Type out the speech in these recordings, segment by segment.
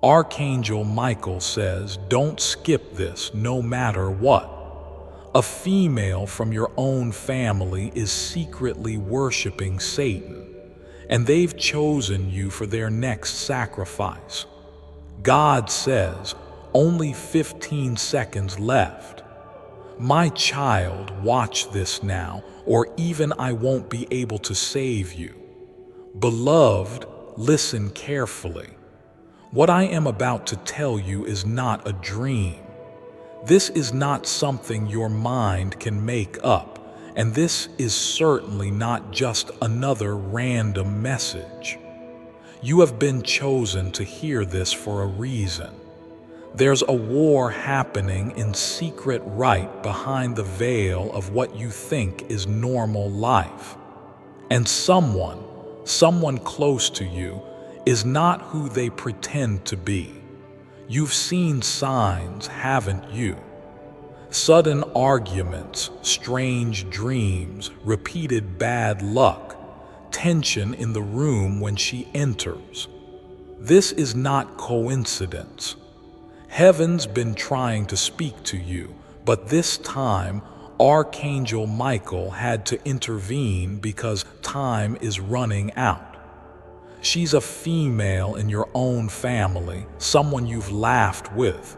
Archangel Michael says, don't skip this no matter what. A female from your own family is secretly worshiping Satan, and they've chosen you for their next sacrifice. God says, only 15 seconds left. My child, watch this now, or even I won't be able to save you. Beloved, listen carefully. What I am about to tell you is not a dream. This is not something your mind can make up, and this is certainly not just another random message. You have been chosen to hear this for a reason. There's a war happening in secret right behind the veil of what you think is normal life. And someone close to you, is not who they pretend to be. You've seen signs, haven't you? Sudden arguments, strange dreams, repeated bad luck, tension in the room when she enters. This is not coincidence. Heaven's been trying to speak to you, but this time Archangel Michael had to intervene because time is running out. She's a female in your own family, someone you've laughed with,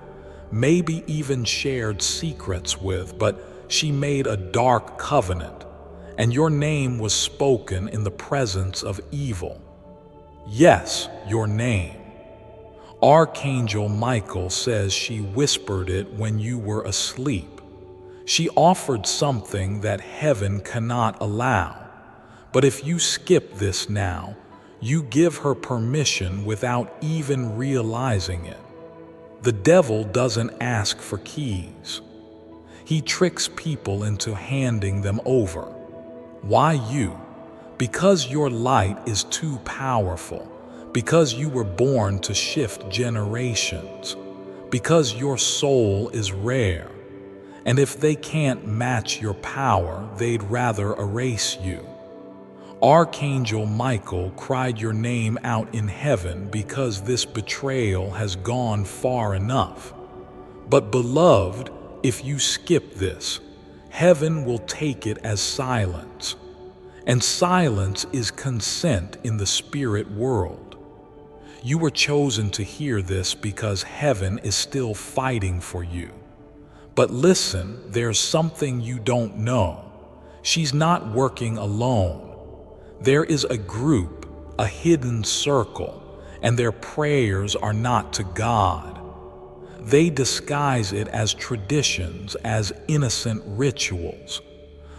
maybe even shared secrets with, but she made a dark covenant, and your name was spoken in the presence of evil. Yes, your name. Archangel Michael says she whispered it when you were asleep. She offered something that heaven cannot allow. But if you skip this now, you give her permission without even realizing it. The devil doesn't ask for keys. He tricks people into handing them over. Why you? Because your light is too powerful, because you were born to shift generations, because your soul is rare. And if they can't match your power, they'd rather erase you. Archangel Michael cried your name out in heaven because this betrayal has gone far enough. But beloved, if you skip this, heaven will take it as silence. And silence is consent in the spirit world. You were chosen to hear this because heaven is still fighting for you. But listen, there's something you don't know. She's not working alone. There is a group, a hidden circle, and their prayers are not to God. They disguise it as traditions, as innocent rituals.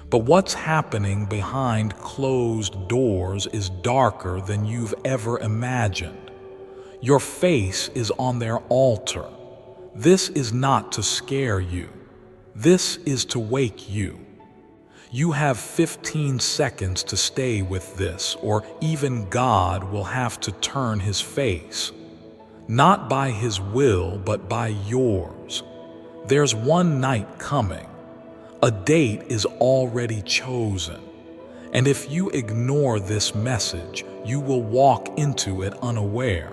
But what's happening behind closed doors is darker than you've ever imagined. Your face is on their altar. This is not to scare you. This is to wake you. You have 15 seconds to stay with this, or even God will have to turn his face. Not by his will, but by yours. There's one night coming. A date is already chosen. And if you ignore this message, you will walk into it unaware.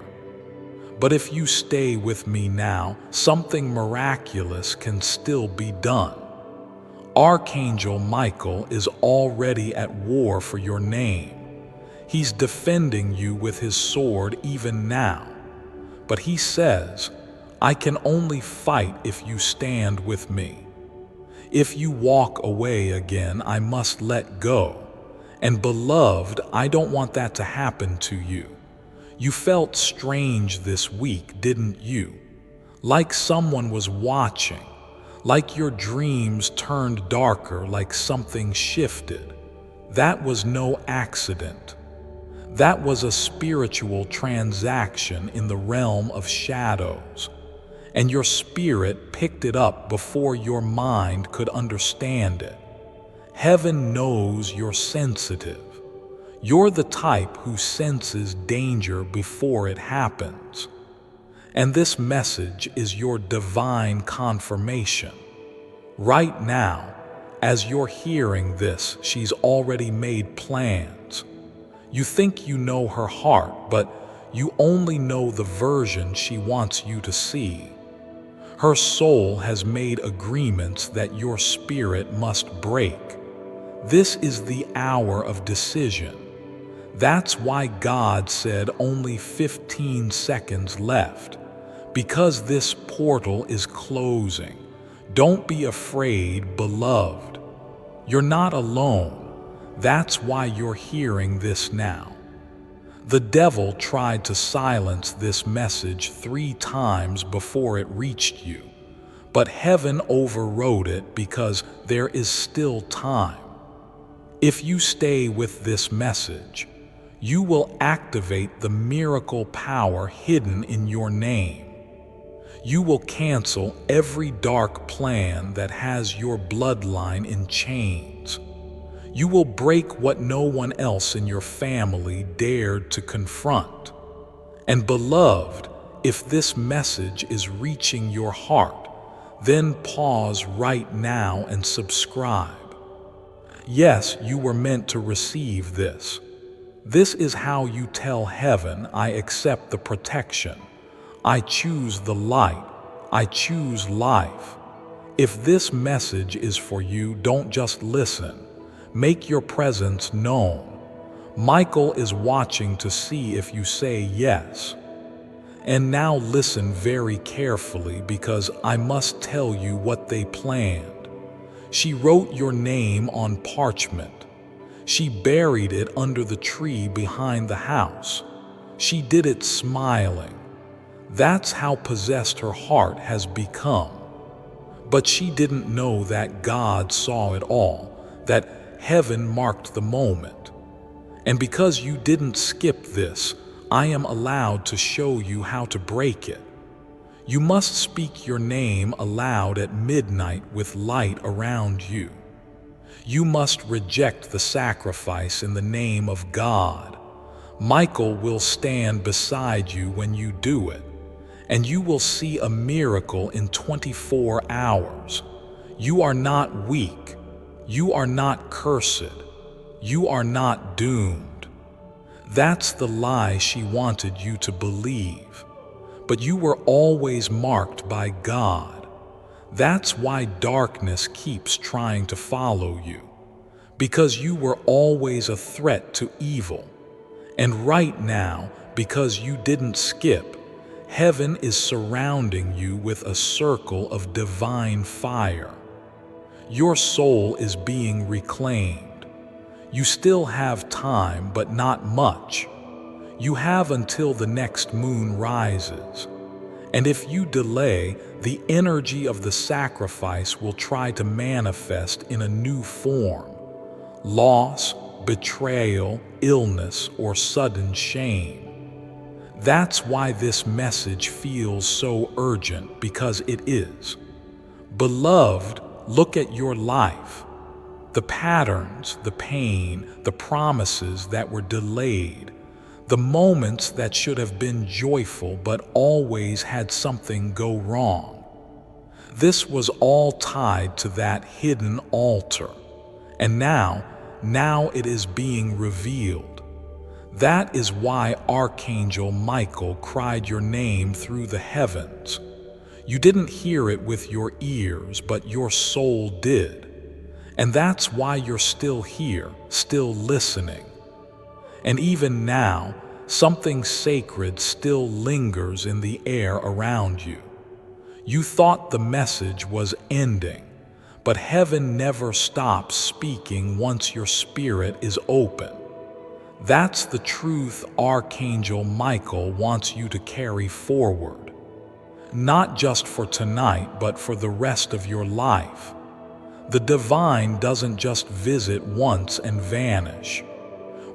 But if you stay with me now, something miraculous can still be done. Archangel Michael is already at war for your name. He's defending you with his sword even now. But he says, I can only fight if you stand with me. If you walk away again, I must let go. And beloved, I don't want that to happen to you. You felt strange this week, didn't you? Like someone was watching. Like your dreams turned darker, like something shifted. That was no accident. That was a spiritual transaction in the realm of shadows. And your spirit picked it up before your mind could understand it. Heaven knows you're sensitive. You're the type who senses danger before it happens. And this message is your divine confirmation. Right now, as you're hearing this, she's already made plans. You think you know her heart, but You only know the version she wants you to see. Her soul has made agreements that your spirit must break. This is the hour of decision. That's why God said only 15 seconds left, because this portal is closing. Don't be afraid, beloved. You're not alone. That's why you're hearing this now. The devil tried to silence this message 3 times before it reached you, but heaven overrode it because there is still time. If you stay with this message, you will activate the miracle power hidden in your name. You will cancel every dark plan that has your bloodline in chains. You will break what no one else in your family dared to confront. And beloved, if this message is reaching your heart, then pause right now and subscribe. Yes, you were meant to receive this. This is how you tell heaven, I accept the protection. I choose the light. I choose life. If this message is for you, don't just listen. Make your presence known. Michael is watching to see if you say yes. And now listen very carefully, because I must tell you what they planned. She wrote your name on parchment. She buried it under the tree behind the house. She did it smiling. That's how possessed her heart has become. But she didn't know that God saw it all, that heaven marked the moment. And because you didn't skip this, I am allowed to show you how to break it. You must speak your name aloud at midnight with light around you. You must reject the sacrifice in the name of God. Michael will stand beside you when you do it, and you will see a miracle in 24 hours. You are not weak. You are not cursed. You are not doomed. That's the lie she wanted you to believe. But you were always marked by God. That's why darkness keeps trying to follow you, because you were always a threat to evil. And right now, because you didn't skip, heaven is surrounding you with a circle of divine fire. Your soul is being reclaimed. You still have time, but not much. You have until the next moon rises. And if you delay, the energy of the sacrifice will try to manifest in a new form. Loss, betrayal, illness, or sudden shame. That's why this message feels so urgent, because it is. Beloved, look at your life. The patterns, the pain, the promises that were delayed, the moments that should have been joyful but always had something go wrong. This was all tied to that hidden altar. And now it is being revealed. That is why Archangel Michael cried your name through the heavens. You didn't hear it with your ears, but your soul did. And that's why you're still here, still listening. And even now, something sacred still lingers in the air around you. You thought the message was ending, but heaven never stops speaking once your spirit is open. That's the truth Archangel Michael wants you to carry forward. Not just for tonight, but for the rest of your life. The divine doesn't just visit once and vanish.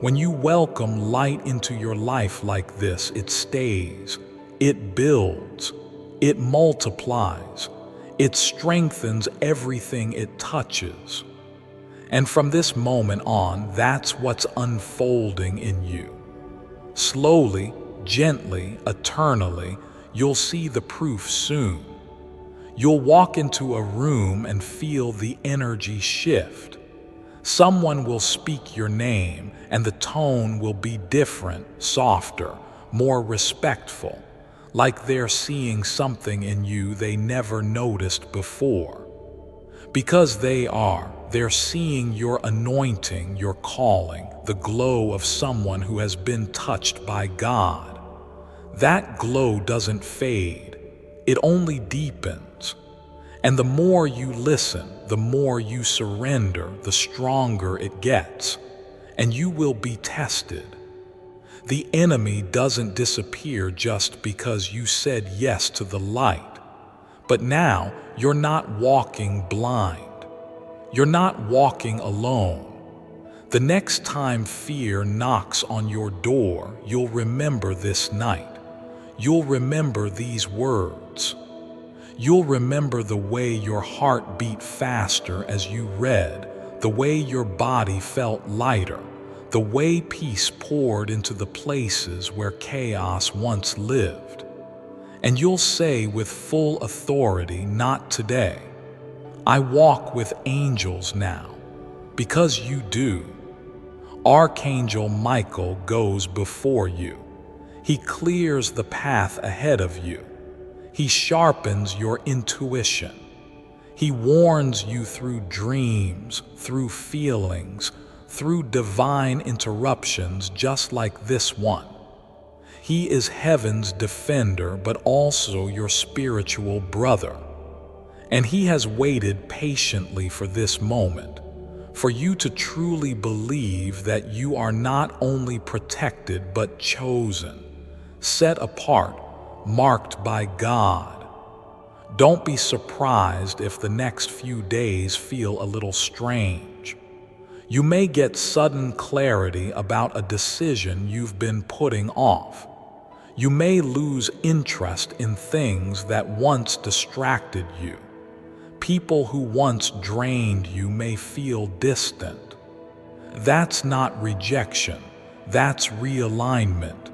When you welcome light into your life like this, it stays, it builds, it multiplies, it strengthens everything it touches. And from this moment on, that's what's unfolding in you. Slowly, gently, eternally, you'll see the proof soon. You'll walk into a room and feel the energy shift. Someone will speak your name, and the tone will be different, softer, more respectful, like they're seeing something in you they never noticed before. Because they're seeing your anointing, your calling, the glow of someone who has been touched by God. That glow doesn't fade, it only deepens. And the more you listen, the more you surrender, the stronger it gets. And you will be tested. The enemy doesn't disappear just because you said yes to the light. But now you're not walking blind. You're not walking alone. The next time fear knocks on your door, you'll remember this night. You'll remember these words. You'll remember the way your heart beat faster as you read, the way your body felt lighter, the way peace poured into the places where chaos once lived. And you'll say with full authority, not today. I walk with angels now, because you do. Archangel Michael goes before you. He clears the path ahead of you. He sharpens your intuition. He warns you through dreams, through feelings, through divine interruptions just like this one. He is heaven's defender, but also your spiritual brother. And he has waited patiently for this moment, for you to truly believe that you are not only protected but chosen, set apart, marked by God. Don't be surprised if the next few days feel a little strange. You may get sudden clarity about a decision you've been putting off. You may lose interest in things that once distracted you. People who once drained you may feel distant. That's not rejection, that's realignment.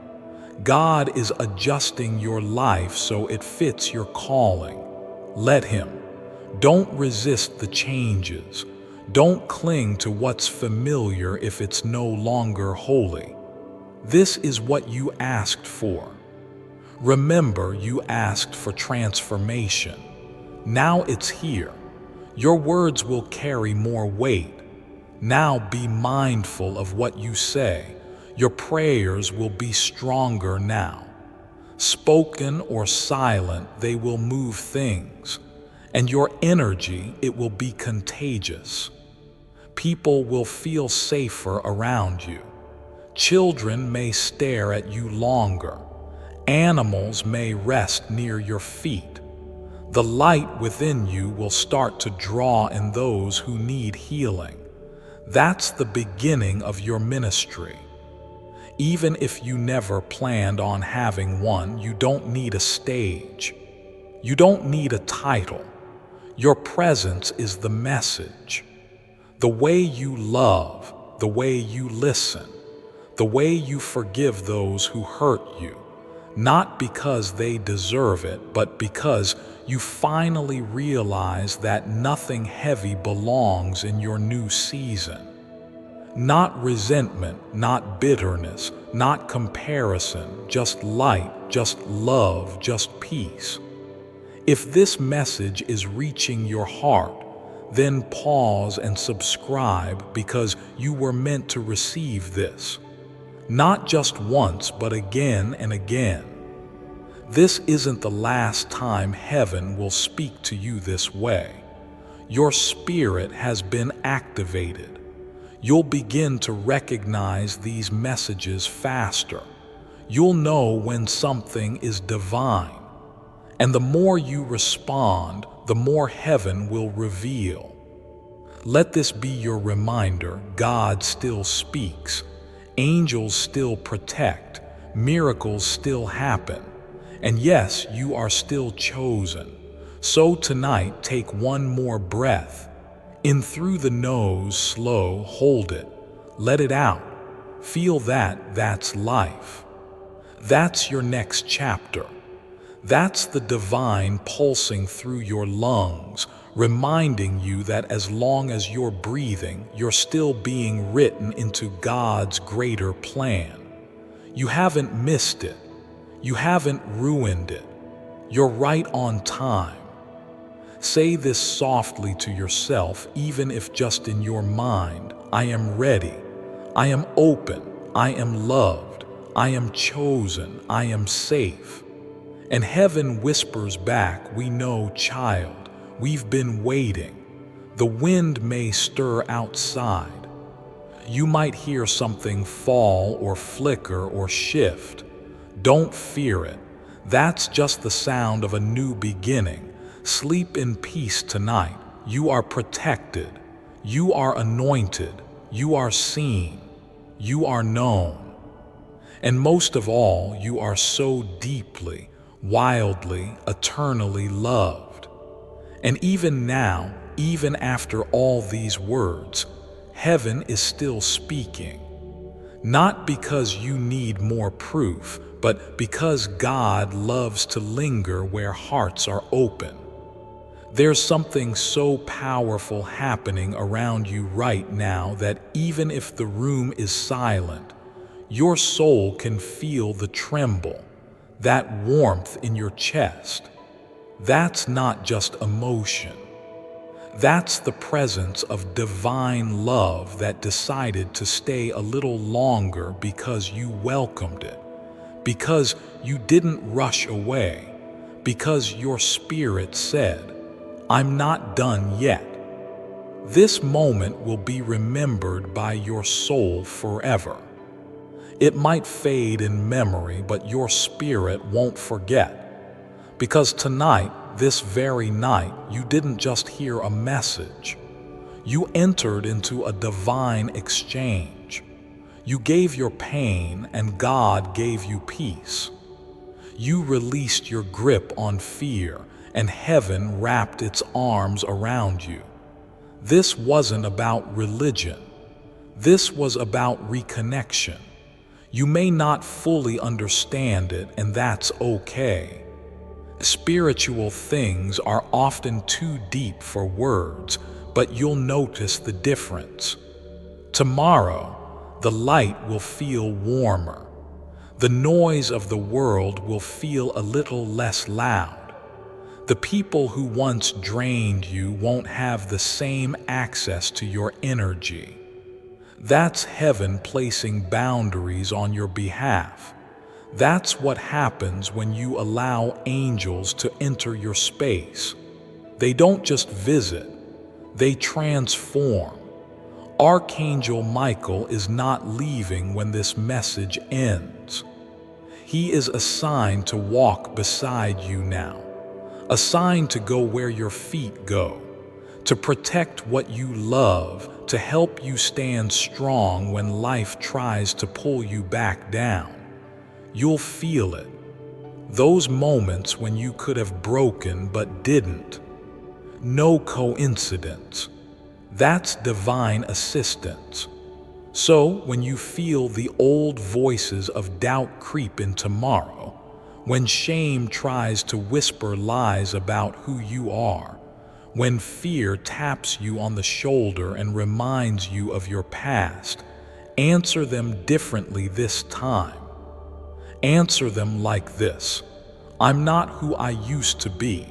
God is adjusting your life so it fits your calling. Let Him. Don't resist the changes. Don't cling to what's familiar if it's no longer holy. This is what you asked for. Remember, you asked for transformation. Now it's here. Your words will carry more weight. Now be mindful of what you say. Your prayers will be stronger now. Spoken or silent, they will move things. And your energy, it will be contagious. People will feel safer around you. Children may stare at you longer. Animals may rest near your feet. The light within you will start to draw in those who need healing. That's the beginning of your ministry. Even if you never planned on having one, you don't need a stage. You don't need a title. Your presence is the message. The way you love, the way you listen, the way you forgive those who hurt you, not because they deserve it, but because you finally realize that nothing heavy belongs in your new season. Not resentment, not bitterness, not comparison, just light, just love, just peace. If this message is reaching your heart, then pause and subscribe, because you were meant to receive this. Not just once, but again and again. This isn't the last time heaven will speak to you this way. Your spirit has been activated. You'll begin to recognize these messages faster. You'll know when something is divine. And the more you respond, the more heaven will reveal. Let this be your reminder: God still speaks, angels still protect, miracles still happen, and yes, you are still chosen. So tonight, take one more breath. In through the nose, slow, hold it, let it out. Feel that's life. That's your next chapter. That's the divine pulsing through your lungs, reminding you that as long as you're breathing, you're still being written into God's greater plan. You haven't missed it. You haven't ruined it. You're right on time. Say this softly to yourself, even if just in your mind. I am ready. I am open. I am loved. I am chosen. I am safe. And heaven whispers back, we know, child, we've been waiting. The wind may stir outside. You might hear something fall or flicker or shift. Don't fear it. That's just the sound of a new beginning. Sleep in peace tonight. You are protected. You are anointed. You are seen. You are known. And most of all, you are so deeply, wildly, eternally loved. And even now, even after all these words, heaven is still speaking. Not because you need more proof, but because God loves to linger where hearts are open. There's something so powerful happening around you right now that even if the room is silent, your soul can feel the tremble, that warmth in your chest. That's not just emotion. That's the presence of divine love that decided to stay a little longer because you welcomed it, because you didn't rush away, because your spirit said, I'm not done yet. This moment will be remembered by your soul forever. It might fade in memory, but your spirit won't forget. Because tonight, this very night, you didn't just hear a message. You entered into a divine exchange. You gave your pain, and God gave you peace. You released your grip on fear, and heaven wrapped its arms around you. This wasn't about religion. This was about reconnection. You may not fully understand it, and that's okay. Spiritual things are often too deep for words, but you'll notice the difference. Tomorrow, the light will feel warmer. The noise of the world will feel a little less loud. The people who once drained you won't have the same access to your energy. That's heaven placing boundaries on your behalf. That's what happens when you allow angels to enter your space. They don't just visit, they transform. Archangel Michael is not leaving when this message ends. He is assigned to walk beside you now. Assigned to go where your feet go, to protect what you love, to help you stand strong when life tries to pull you back down. You'll feel it. Those moments when you could have broken but didn't. No coincidence. That's divine assistance. So when you feel the old voices of doubt creep in tomorrow, when shame tries to whisper lies about who you are, when fear taps you on the shoulder and reminds you of your past, answer them differently this time. Answer them like this: I'm not who I used to be.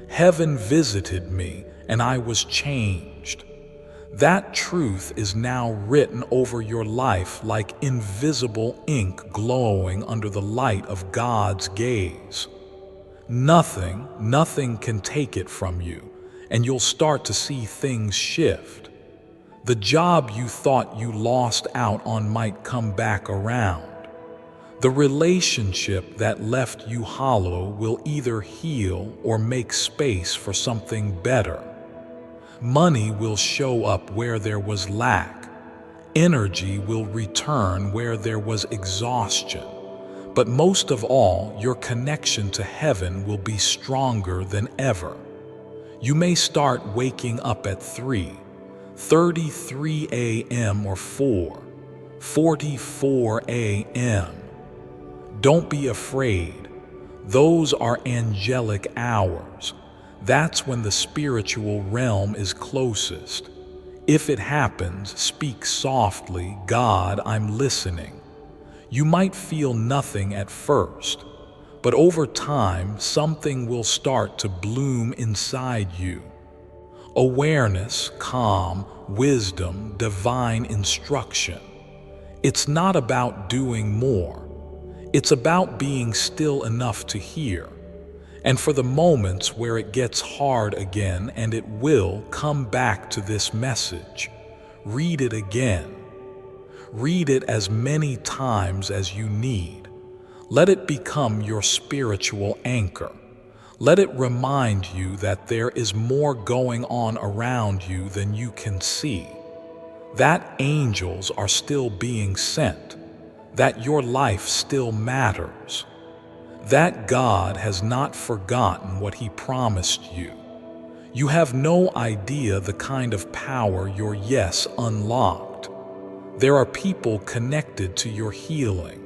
Heaven visited me and I was changed. That truth is now written over your life like invisible ink glowing under the light of God's gaze. Nothing can take it from you, and you'll start to see things shift. The job you thought you lost out on might come back around. The relationship that left you hollow will either heal or make space for something better. Money will show up where there was lack. Energy will return where there was exhaustion. But most of all, your connection to heaven will be stronger than ever. You may start waking up at 3:33 a.m. or 4:44 a.m. Don't be afraid. Those are angelic hours. That's when the spiritual realm is closest. If it happens, speak softly, God, I'm listening. You might feel nothing at first, but over time, something will start to bloom inside you. Awareness, calm, wisdom, divine instruction. It's not about doing more. It's about being still enough to hear. And for the moments where it gets hard again, and it will, come back to this message. Read it again. Read it as many times as you need. Let it become your spiritual anchor. Let it remind you that there is more going on around you than you can see. That angels are still being sent. That your life still matters. That God has not forgotten what He promised you. You have no idea the kind of power your yes unlocked. There are people connected to your healing.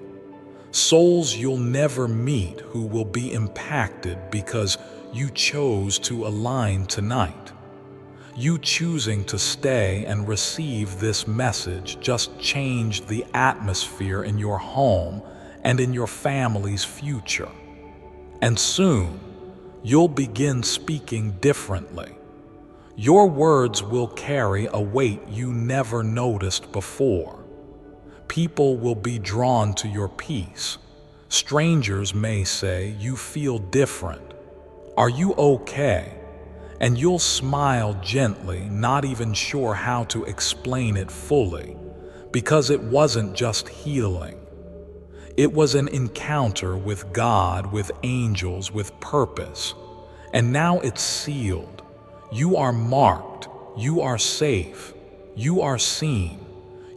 Souls you'll never meet who will be impacted because you chose to align tonight. You choosing to stay and receive this message just changed the atmosphere in your home and in your family's future. And soon, you'll begin speaking differently. Your words will carry a weight you never noticed before. People will be drawn to your peace. Strangers may say, "You feel different. Are you okay?" And you'll smile gently, not even sure how to explain it fully, because it wasn't just healing. It was an encounter with God, with angels, with purpose. And now it's sealed. You are marked. You are safe. You are seen.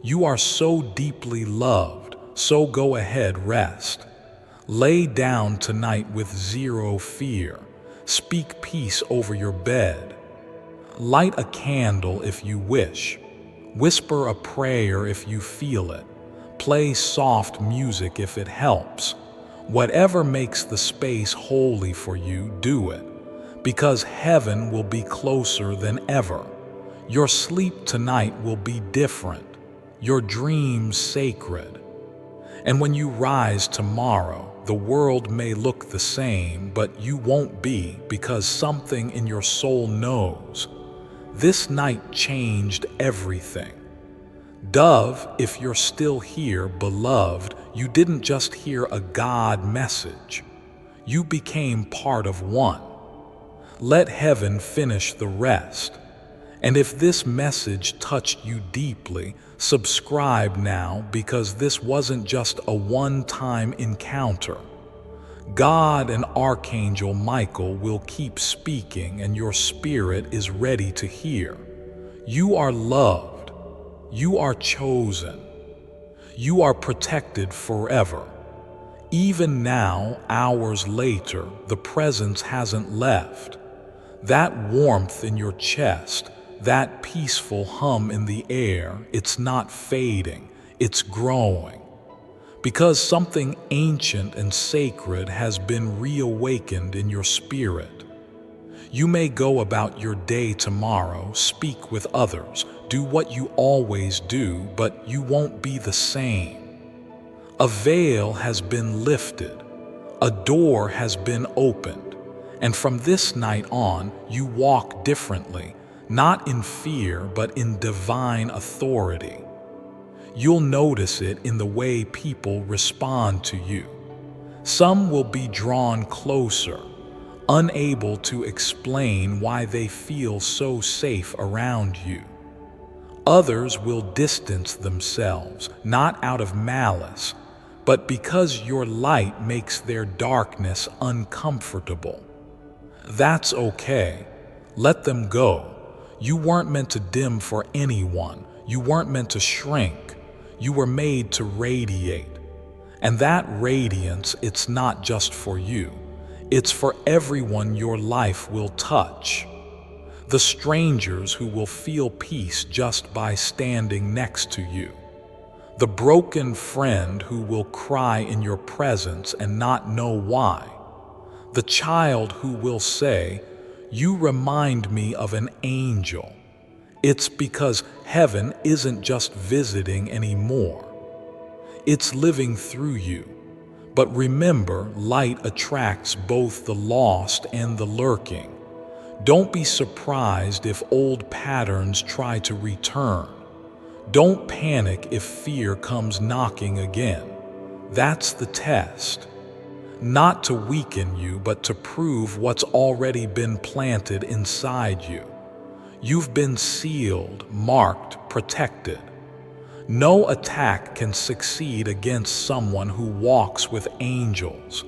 You are so deeply loved, so go ahead, rest. Lay down tonight with zero fear. Speak peace over your bed. Light a candle if you wish. Whisper a prayer if you feel it. Play soft music if it helps. Whatever makes the space holy for you, do it, because heaven will be closer than ever. Your sleep tonight will be different. Your dreams sacred. And when you rise tomorrow, the world may look the same, but you won't be, because something in your soul knows. This night changed everything. Dove, if you're still here, beloved, you didn't just hear a God message. You became part of one. Let heaven finish the rest. And if this message touched you deeply, subscribe now, because this wasn't just a one-time encounter. God and Archangel Michael will keep speaking, and your spirit is ready to hear. You are loved. You are chosen. You are protected forever. Even now, hours later, the presence hasn't left. That warmth in your chest, that peaceful hum in the air, it's not fading, it's growing. Because something ancient and sacred has been reawakened in your spirit. You may go about your day tomorrow, speak with others, do what you always do, but you won't be the same. A veil has been lifted, a door has been opened, and from this night on, you walk differently, not in fear, but in divine authority. You'll notice it in the way people respond to you. Some will be drawn closer, unable to explain why they feel so safe around you. Others will distance themselves, not out of malice, but because your light makes their darkness uncomfortable. That's okay. Let them go. You weren't meant to dim for anyone. You weren't meant to shrink. You were made to radiate. And that radiance, it's not just for you. It's for everyone your life will touch. The strangers who will feel peace just by standing next to you. The broken friend who will cry in your presence and not know why. The child who will say, "You remind me of an angel." It's because heaven isn't just visiting anymore. It's living through you. But remember, light attracts both the lost and the lurking. Don't be surprised if old patterns try to return. Don't panic if fear comes knocking again. That's the test. Not to weaken you, but to prove what's already been planted inside you. You've been sealed, marked, protected. No attack can succeed against someone who walks with angels.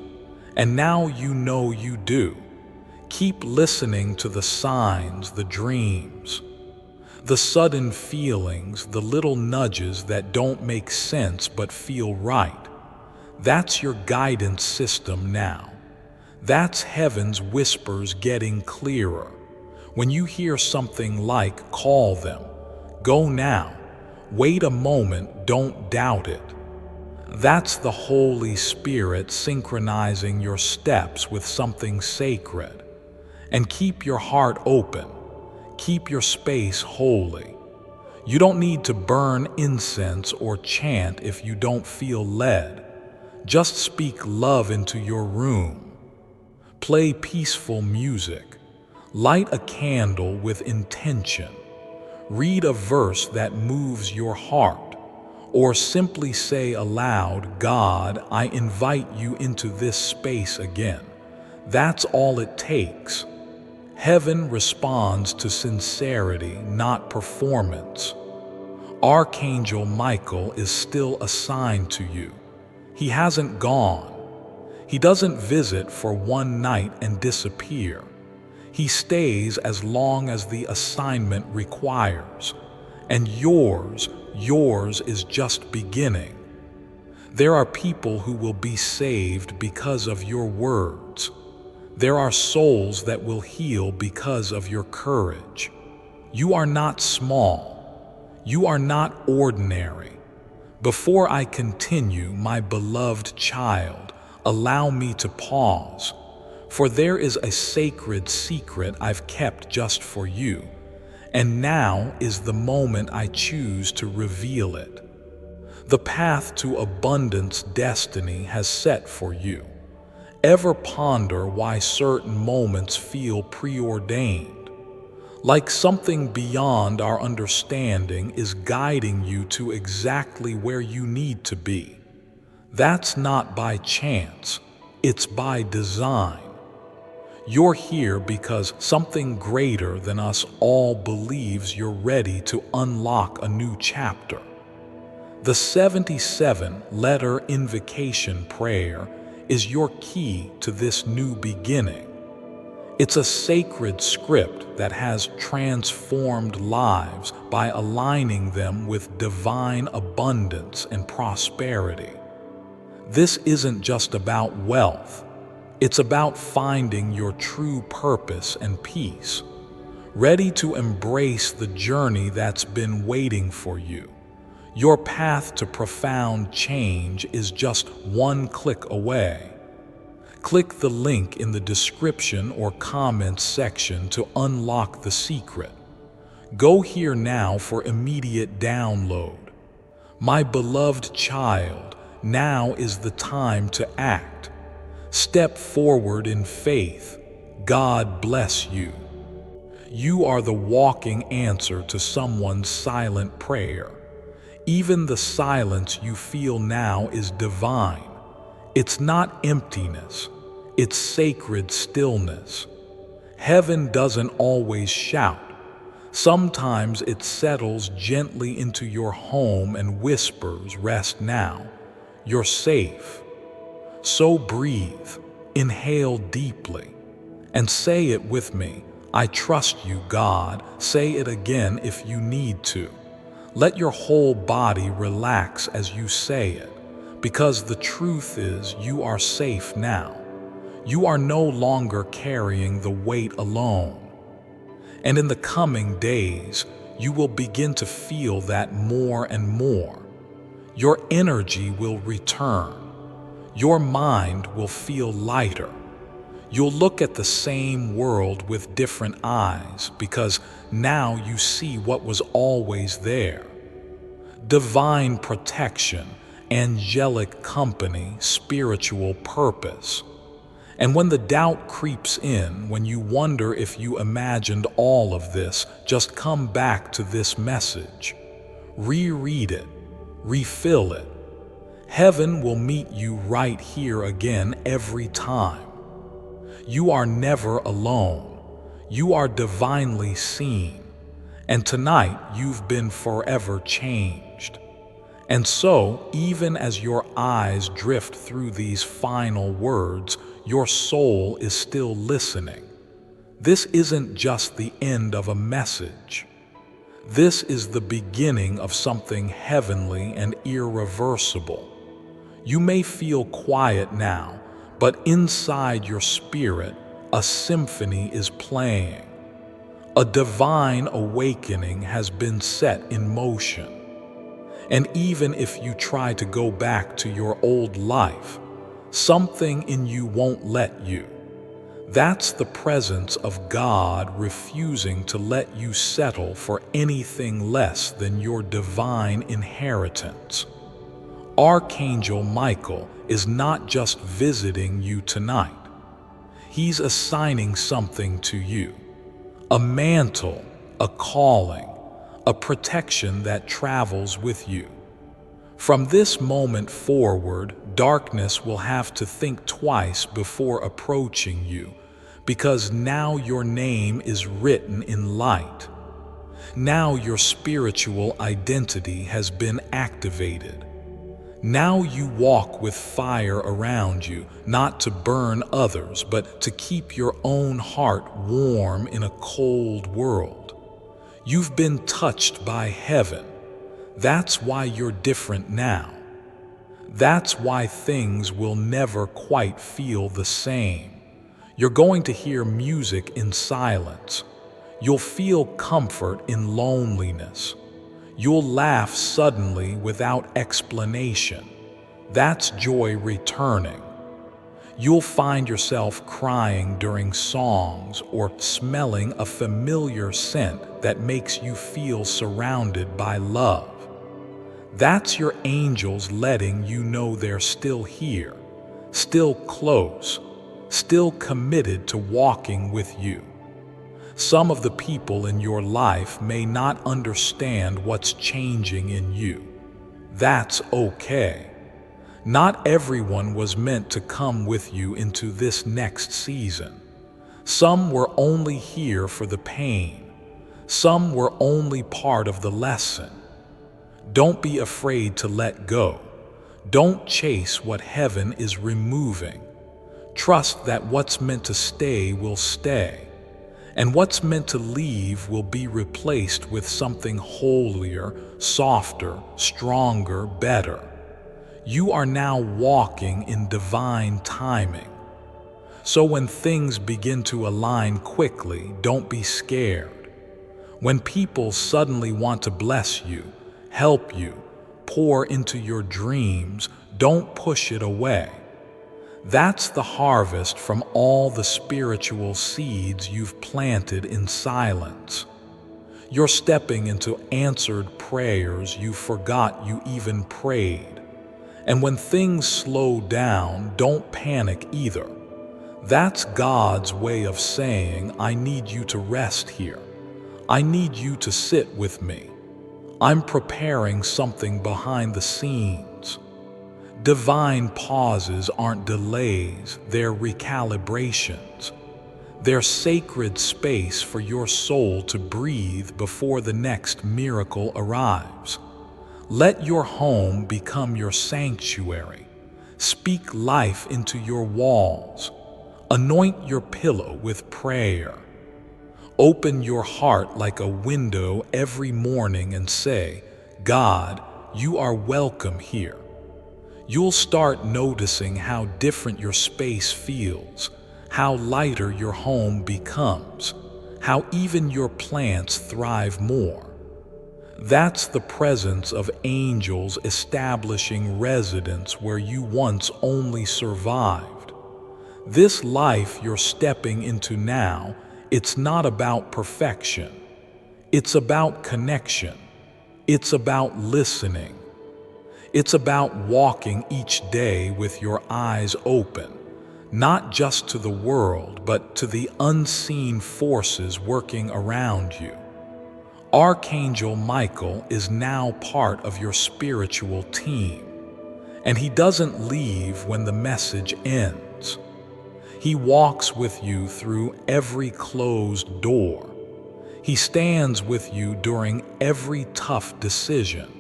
And now you know you do. Keep listening to the signs, the dreams, the sudden feelings, the little nudges that don't make sense but feel right. That's your guidance system now. That's heaven's whispers getting clearer. When you hear something like, call them, go now, wait a moment, don't doubt it. That's the Holy Spirit synchronizing your steps with something sacred. And keep your heart open. Keep your space holy. You don't need to burn incense or chant if you don't feel led. Just speak love into your room. Play peaceful music. Light a candle with intention. Read a verse that moves your heart. Or simply say aloud, God, I invite you into this space again. That's all it takes. Heaven responds to sincerity, not performance. Archangel Michael is still assigned to you. He hasn't gone. He doesn't visit for one night and disappear. He stays as long as the assignment requires. And yours is just beginning. There are people who will be saved because of your words. There are souls that will heal because of your courage. You are not small. You are not ordinary. Before I continue, my beloved child, allow me to pause, for there is a sacred secret I've kept just for you, and now is the moment I choose to reveal it. The path to abundance destiny has set for you. Ever ponder why certain moments feel preordained? Like something beyond our understanding is guiding you to exactly where you need to be. That's not by chance, it's by design. You're here because something greater than us all believes you're ready to unlock a new chapter. The 77-letter invocation prayer is your key to this new beginning. It's a sacred script that has transformed lives by aligning them with divine abundance and prosperity. This isn't just about wealth. It's about finding your true purpose and peace, ready to embrace the journey that's been waiting for you. Your path to profound change is just one click away. Click the link in the description or comments section to unlock the secret. Go here now for immediate download. My beloved child, now is the time to act. Step forward in faith. God bless you. You are the walking answer to someone's silent prayer. Even the silence you feel now is divine. It's not emptiness, it's sacred stillness. Heaven doesn't always shout. Sometimes it settles gently into your home and whispers, rest now. You're safe. So breathe, inhale deeply, and say it with me. I trust you, God. Say it again if you need to. Let your whole body relax as you say it, because the truth is you are safe now. You are no longer carrying the weight alone. And in the coming days, you will begin to feel that more and more. Your energy will return. Your mind will feel lighter. You'll look at the same world with different eyes because now you see what was always there. Divine protection, angelic company, spiritual purpose. And when the doubt creeps in, when you wonder if you imagined all of this, just come back to this message. Reread it, refill it. Heaven will meet you right here again every time. You are never alone. You are divinely seen. And tonight you've been forever changed. And so, even as your eyes drift through these final words, your soul is still listening. This isn't just the end of a message. This is the beginning of something heavenly and irreversible. You may feel quiet now, but inside your spirit, a symphony is playing. A divine awakening has been set in motion. And even if you try to go back to your old life, something in you won't let you. That's the presence of God refusing to let you settle for anything less than your divine inheritance. Archangel Michael is not just visiting you tonight. He's assigning something to you. A mantle, a calling, a protection that travels with you. From this moment forward, darkness will have to think twice before approaching you, because now your name is written in light. Now your spiritual identity has been activated. Now you walk with fire around you, not to burn others, but to keep your own heart warm in a cold world. You've been touched by heaven. That's why you're different now. That's why things will never quite feel the same. You're going to hear music in silence. You'll feel comfort in loneliness. You'll laugh suddenly without explanation. That's joy returning. You'll find yourself crying during songs or smelling a familiar scent that makes you feel surrounded by love. That's your angels letting you know they're still here, still close, still committed to walking with you. Some of the people in your life may not understand what's changing in you. That's okay. Not everyone was meant to come with you into this next season. Some were only here for the pain. Some were only part of the lesson. Don't be afraid to let go. Don't chase what heaven is removing. Trust that what's meant to stay will stay, and what's meant to leave will be replaced with something holier, softer, stronger, better. You are now walking in divine timing. So when things begin to align quickly, don't be scared. When people suddenly want to bless you, help you, pour into your dreams, don't push it away. That's the harvest from all the spiritual seeds you've planted in silence. You're stepping into answered prayers you forgot you even prayed. And when things slow down, don't panic either. That's God's way of saying, I need you to rest here. I need you to sit with me. I'm preparing something behind the scenes. Divine pauses aren't delays, they're recalibrations. They're sacred space for your soul to breathe before the next miracle arrives. Let your home become your sanctuary. Speak life into your walls. Anoint your pillow with prayer. Open your heart like a window every morning and say, God, you are welcome here. You'll start noticing how different your space feels, how lighter your home becomes, how even your plants thrive more. That's the presence of angels establishing residence where you once only survived. This life you're stepping into now, it's not about perfection. It's about connection. It's about listening. It's about walking each day with your eyes open, not just to the world, but to the unseen forces working around you. Archangel Michael is now part of your spiritual team, and he doesn't leave when the message ends. He walks with you through every closed door. He stands with you during every tough decision.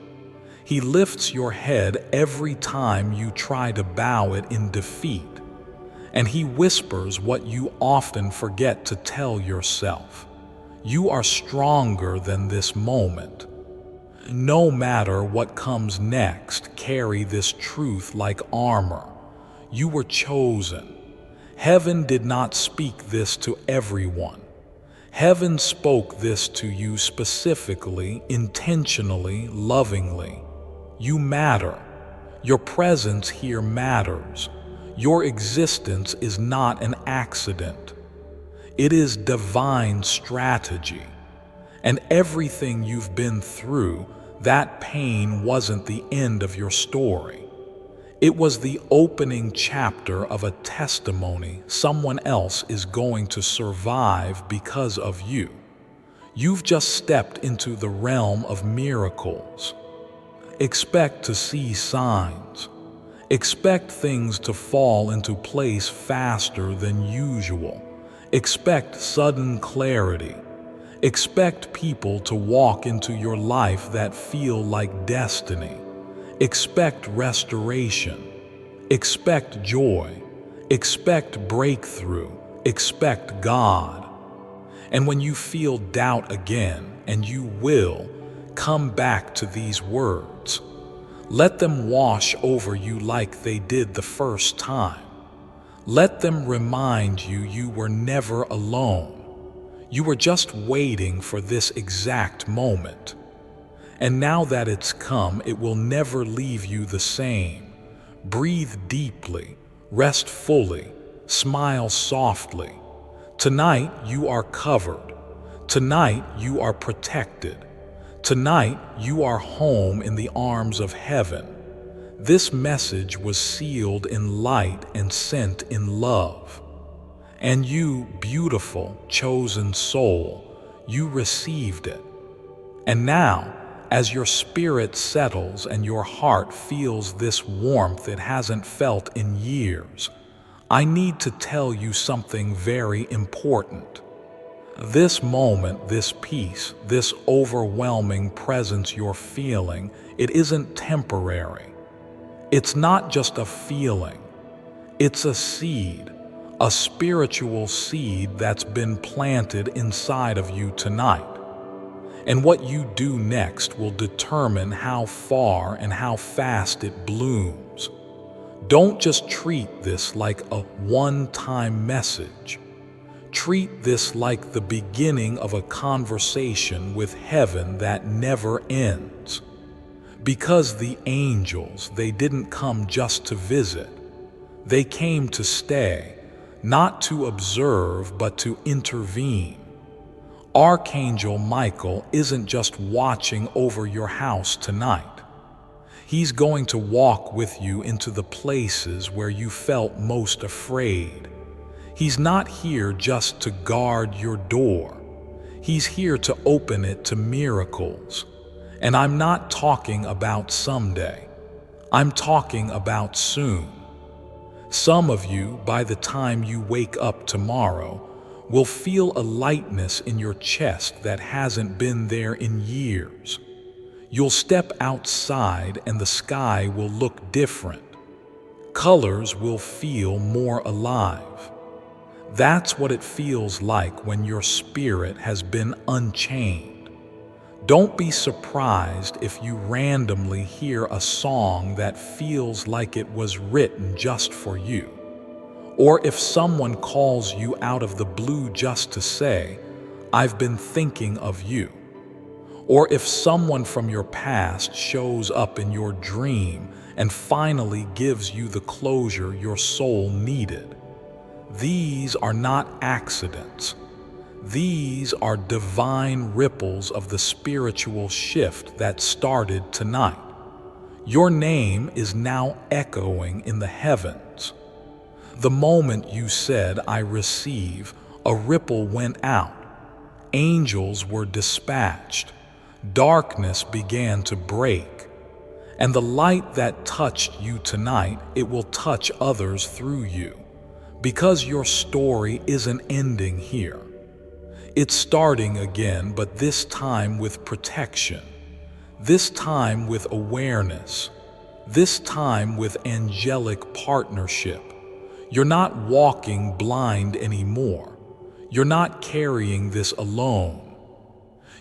He lifts your head every time you try to bow it in defeat. And he whispers what you often forget to tell yourself. You are stronger than this moment. No matter what comes next, carry this truth like armor. You were chosen. Heaven did not speak this to everyone. Heaven spoke this to you specifically, intentionally, lovingly. You matter. Your presence here matters. Your existence is not an accident. It is divine strategy. And everything you've been through, that pain wasn't the end of your story. It was the opening chapter of a testimony someone else is going to survive because of you. You've just stepped into the realm of miracles. Expect to see signs. Expect things to fall into place faster than usual. Expect sudden clarity. Expect people to walk into your life that feel like destiny. Expect restoration. Expect joy. Expect breakthrough. Expect God. And when you feel doubt again, and you will, come back to these words. Let them wash over you like they did the first time. Let them remind you you were never alone. You were just waiting for this exact moment. And now that it's come, it will never leave you the same. Breathe deeply, rest fully, smile softly. Tonight you are covered. Tonight you are protected. Tonight you are home in the arms of heaven. This message was sealed in light and sent in love. And you, beautiful, chosen soul, you received it. And now, as your spirit settles and your heart feels this warmth it hasn't felt in years, I need to tell you something very important. This moment, this peace, this overwhelming presence you're feeling, it isn't temporary. It's not just a feeling. It's a seed, a spiritual seed that's been planted inside of you tonight. And what you do next will determine how far and how fast it blooms. Don't just treat this like a one-time message. Treat this like the beginning of a conversation with heaven that never ends. Because the angels, they didn't come just to visit. They came to stay, not to observe, but to intervene. Archangel Michael isn't just watching over your house tonight. He's going to walk with you into the places where you felt most afraid. He's not here just to guard your door. He's here to open it to miracles. And I'm not talking about someday. I'm talking about soon. Some of you, by the time you wake up tomorrow, will feel a lightness in your chest that hasn't been there in years. You'll step outside and the sky will look different. Colors will feel more alive. That's what it feels like when your spirit has been unchained. Don't be surprised if you randomly hear a song that feels like it was written just for you. Or if someone calls you out of the blue just to say, "I've been thinking of you." Or if someone from your past shows up in your dream and finally gives you the closure your soul needed. These are not accidents. These are divine ripples of the spiritual shift that started tonight. Your name is now echoing in the heavens. The moment you said, "I receive," a ripple went out. Angels were dispatched. Darkness began to break. And the light that touched you tonight, it will touch others through you. Because your story isn't ending here. It's starting again, but this time with protection. This time with awareness. This time with angelic partnership. You're not walking blind anymore. You're not carrying this alone.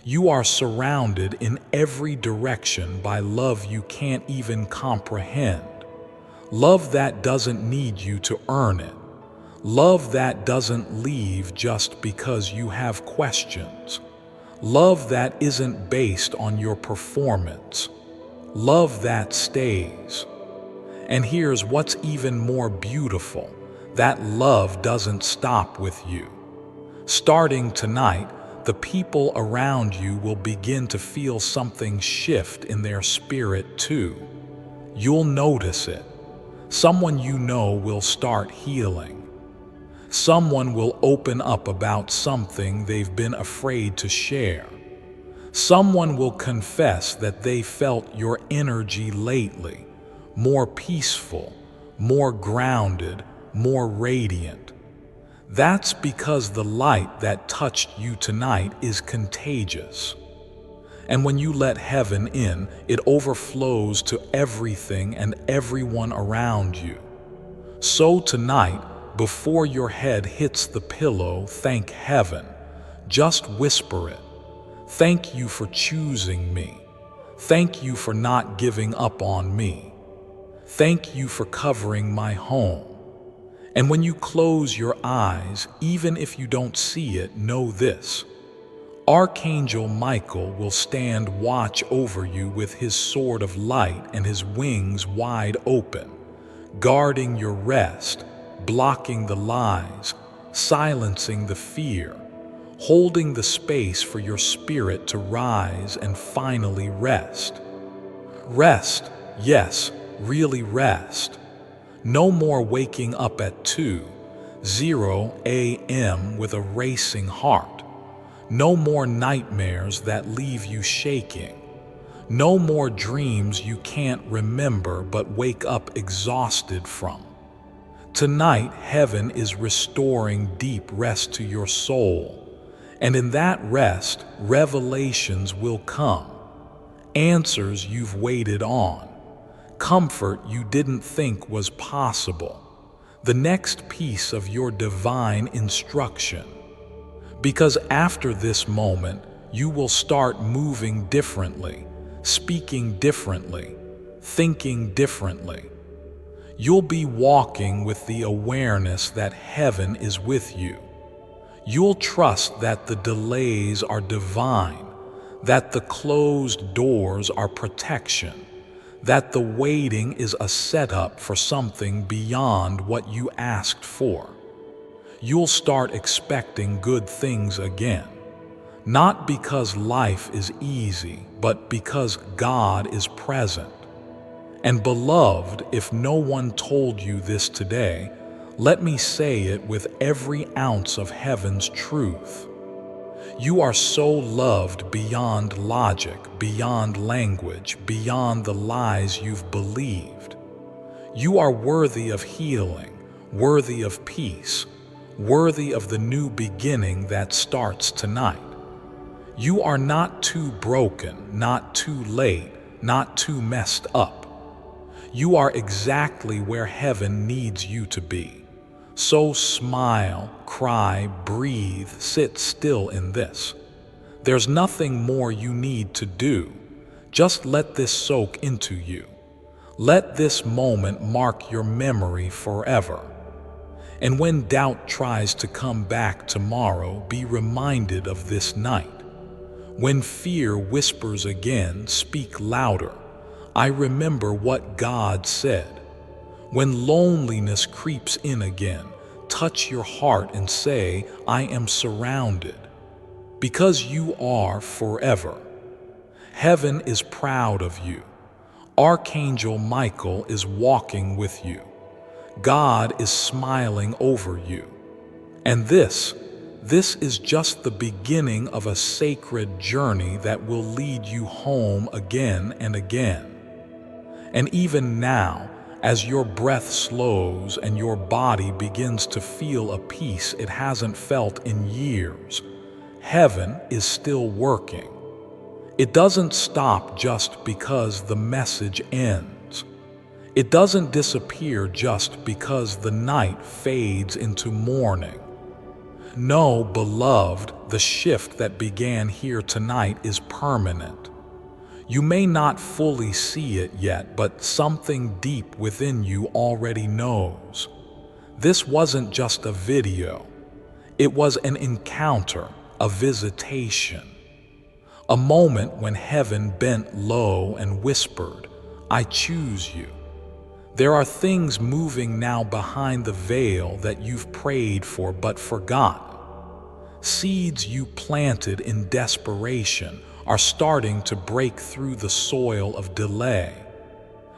You are surrounded in every direction by love you can't even comprehend. Love that doesn't need you to earn it. Love that doesn't leave just because you have questions. Love that isn't based on your performance. Love that stays. And here's what's even more beautiful. That love doesn't stop with you. Starting tonight, the people around you will begin to feel something shift in their spirit too. You'll notice it. Someone you know will start healing. Someone will open up about something they've been afraid to share. Someone will confess that they felt your energy lately, more peaceful, more grounded, more radiant. That's because the light that touched you tonight is contagious. And when you let heaven in, it overflows to everything and everyone around you. So tonight, before your head hits the pillow, thank heaven. Just whisper it. Thank you for choosing me. Thank you for not giving up on me. Thank you for covering my home. And when you close your eyes, even if you don't see it, know this. Archangel Michael will stand watch over you with his sword of light and his wings wide open, guarding your rest, blocking the lies, silencing the fear, holding the space for your spirit to rise and finally rest. Rest, yes, really rest. No more waking up at 2:00 a.m. with a racing heart. No more nightmares that leave you shaking. No more dreams you can't remember but wake up exhausted from. Tonight, heaven is restoring deep rest to your soul. And in that rest, revelations will come. Answers you've waited on. Comfort you didn't think was possible. The next piece of your divine instruction. Because after this moment, you will start moving differently, speaking differently, thinking differently. You'll be walking with the awareness that heaven is with you. You'll trust that the delays are divine, that the closed doors are protection, that the waiting is a setup for something beyond what you asked for. You'll start expecting good things again, not because life is easy, but because God is present. And beloved, if no one told you this today, let me say it with every ounce of heaven's truth. You are so loved beyond logic, beyond language, beyond the lies you've believed. You are worthy of healing, worthy of peace, worthy of the new beginning that starts tonight. You are not too broken, not too late, not too messed up. You are exactly where heaven needs you to be. So smile, cry, breathe, sit still in this. There's nothing more you need to do. Just let this soak into you. Let this moment mark your memory forever. And when doubt tries to come back tomorrow, be reminded of this night. When fear whispers again, speak louder. I remember what God said. When loneliness creeps in again, touch your heart and say, I am surrounded. Because you are forever. Heaven is proud of you. Archangel Michael is walking with you. God is smiling over you. And this is just the beginning of a sacred journey that will lead you home again and again. And even now, as your breath slows and your body begins to feel a peace it hasn't felt in years, heaven is still working. It doesn't stop just because the message ends. It doesn't disappear just because the night fades into morning. No, beloved, the shift that began here tonight is permanent. You may not fully see it yet, but something deep within you already knows. This wasn't just a video. It was an encounter, a visitation. A moment when heaven bent low and whispered, "I choose you." There are things moving now behind the veil that you've prayed for but forgotten. Seeds you planted in desperation are starting to break through the soil of delay.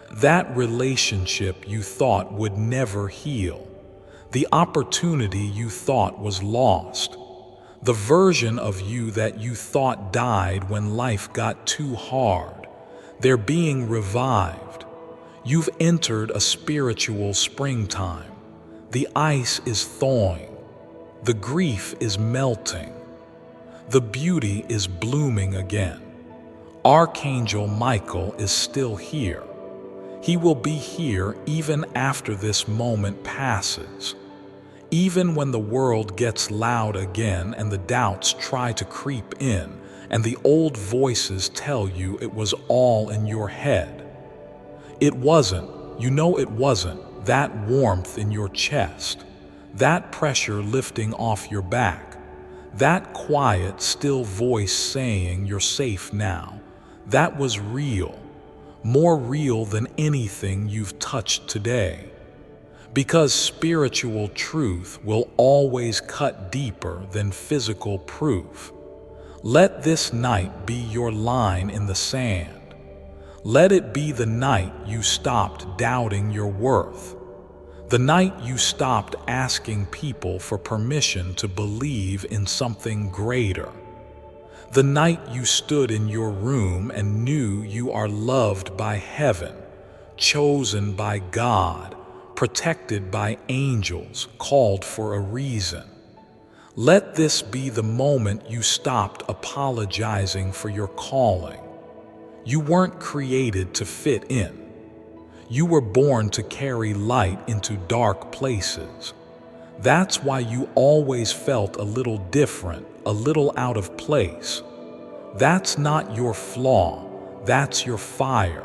That relationship you thought would never heal, the opportunity you thought was lost, the version of you that you thought died when life got too hard, they're being revived. You've entered a spiritual springtime. The ice is thawing. The grief is melting. The beauty is blooming again. Archangel Michael is still here. He will be here even after this moment passes. Even when the world gets loud again and the doubts try to creep in and the old voices tell you it was all in your head. It wasn't, it wasn't, that warmth in your chest, that pressure lifting off your back, that quiet, still voice saying you're safe now, that was real, more real than anything you've touched today. Because spiritual truth will always cut deeper than physical proof. Let this night be your line in the sand. Let it be the night you stopped doubting your worth. The night you stopped asking people for permission to believe in something greater. The night you stood in your room and knew you are loved by heaven, chosen by God, protected by angels, called for a reason. Let this be the moment you stopped apologizing for your calling. You weren't created to fit in. You were born to carry light into dark places. That's why you always felt a little different, a little out of place. That's not your flaw, that's your fire.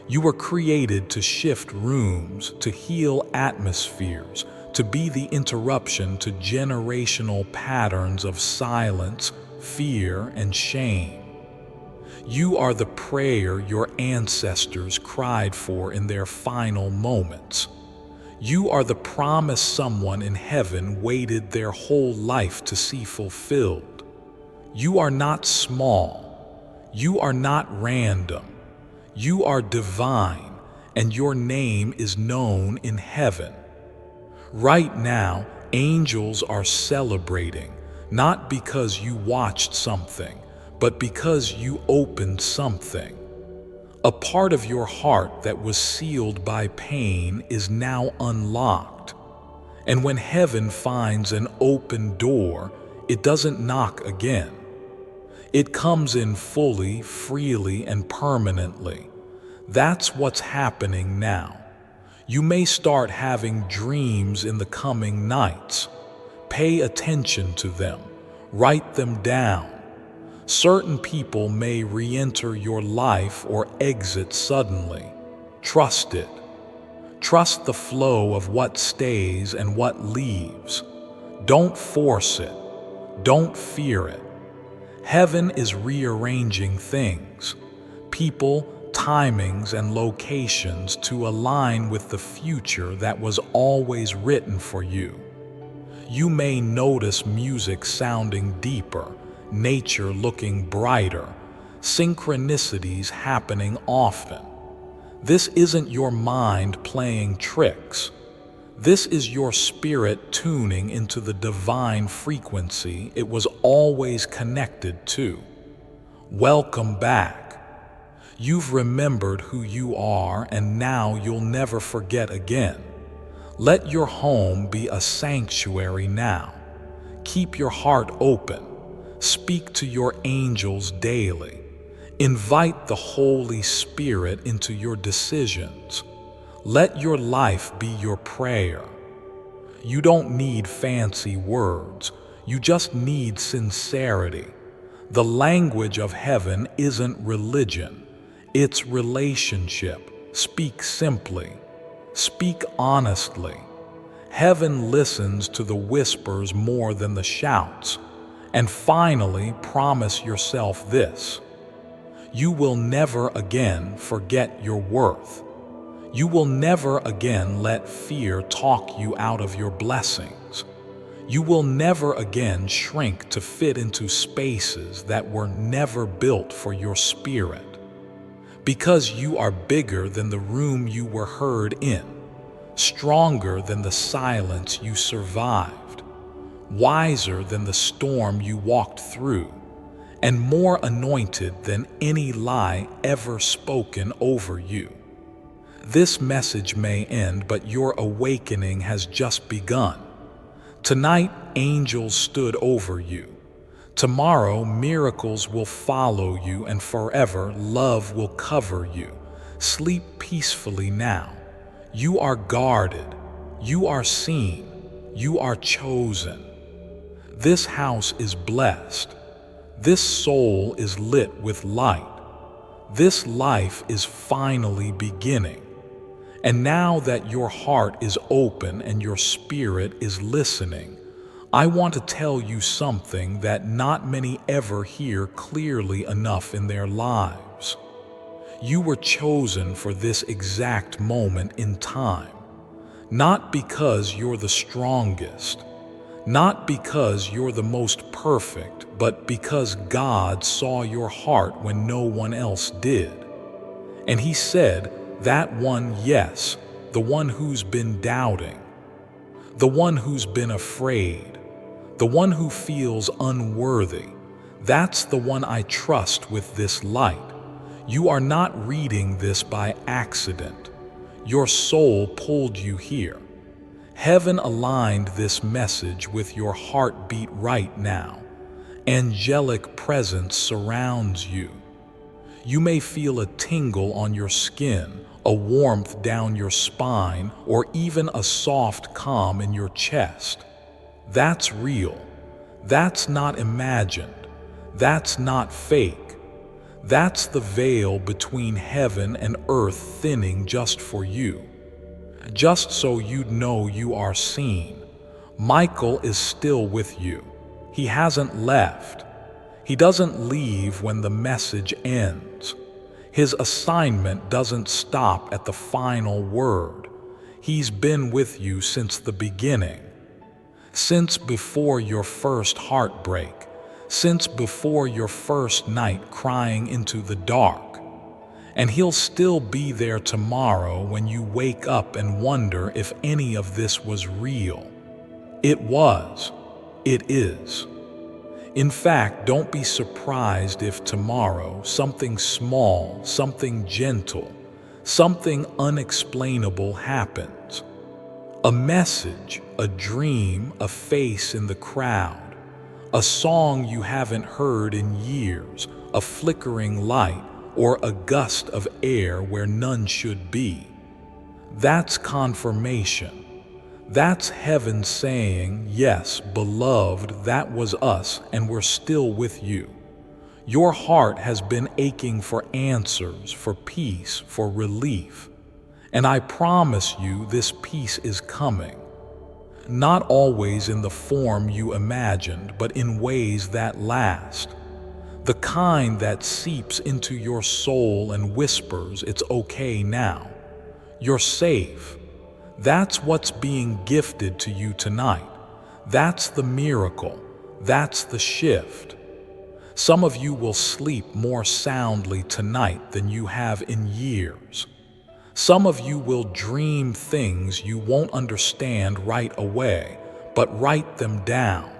You were created to shift rooms, to heal atmospheres, to be the interruption to generational patterns of silence, fear, and shame. You are the prayer your ancestors cried for in their final moments. You are the promise someone in heaven waited their whole life to see fulfilled. You are not small. You are not random. You are divine, and your name is known in heaven. Right now, angels are celebrating, not because you watched something, but because you opened something. A part of your heart that was sealed by pain is now unlocked. And when heaven finds an open door, it doesn't knock again. It comes in fully, freely, and permanently. That's what's happening now. You may start having dreams in the coming nights. Pay attention to them. Write them down. Certain people may re-enter your life or exit suddenly. Trust it. Trust the flow of what stays and what leaves. Don't force it. Don't fear it. Heaven is rearranging things, people, timings, and locations to align with the future that was always written for you. You may notice music sounding deeper, nature looking brighter, synchronicities happening often. This isn't your mind playing tricks. This is your spirit tuning into the divine frequency it was always connected to. Welcome back. You've remembered who you are, and now you'll never forget again. Let your home be a sanctuary now. Keep your heart open. Speak to your angels daily. Invite the Holy Spirit into your decisions. Let your life be your prayer. You don't need fancy words. You just need sincerity. The language of heaven isn't religion. It's relationship. Speak simply. Speak honestly. Heaven listens to the whispers more than the shouts. And finally, promise yourself this: you will never again forget your worth. You will never again let fear talk you out of your blessings. You will never again shrink to fit into spaces that were never built for your spirit. Because you are bigger than the room you were heard in, stronger than the silence you survived, wiser than the storm you walked through, and more anointed than any lie ever spoken over you. This message may end, but your awakening has just begun. Tonight, angels stood over you. Tomorrow, miracles will follow you, and forever, love will cover you. Sleep peacefully now. You are guarded. You are seen. You are chosen. This house is blessed. This soul is lit with light. This life is finally beginning. And now that your heart is open and your spirit is listening, I want to tell you something that not many ever hear clearly enough in their lives. You were chosen for this exact moment in time, not because you're the strongest, not because you're the most perfect, but because God saw your heart when no one else did. And He said, that one, yes, the one who's been doubting, the one who's been afraid, the one who feels unworthy, that's the one I trust with this light. You are not reading this by accident. Your soul pulled you here. Heaven aligned this message with your heartbeat right now. Angelic presence surrounds you. You may feel a tingle on your skin, a warmth down your spine, or even a soft calm in your chest. That's real. That's not imagined. That's not fake. That's the veil between heaven and earth thinning just for you. Just so you'd know you are seen. Michael is still with you. He hasn't left. He doesn't leave when the message ends. His assignment doesn't stop at the final word. He's been with you since the beginning. Since before your first heartbreak. Since before your first night crying into the dark. And He'll still be there tomorrow when you wake up and wonder if any of this was real. It was. It is. In fact, don't be surprised if tomorrow something small, something gentle, something unexplainable happens. A message, a dream, a face in the crowd, a song you haven't heard in years, a flickering light, or a gust of air where none should be. That's confirmation. That's heaven saying, yes, beloved, that was us, and we're still with you. Your heart has been aching for answers, for peace, for relief. And I promise you this peace is coming. Not always in the form you imagined, but in ways that last. The kind that seeps into your soul and whispers, it's okay now. You're safe. That's what's being gifted to you tonight. That's the miracle. That's the shift. Some of you will sleep more soundly tonight than you have in years. Some of you will dream things you won't understand right away, but write them down.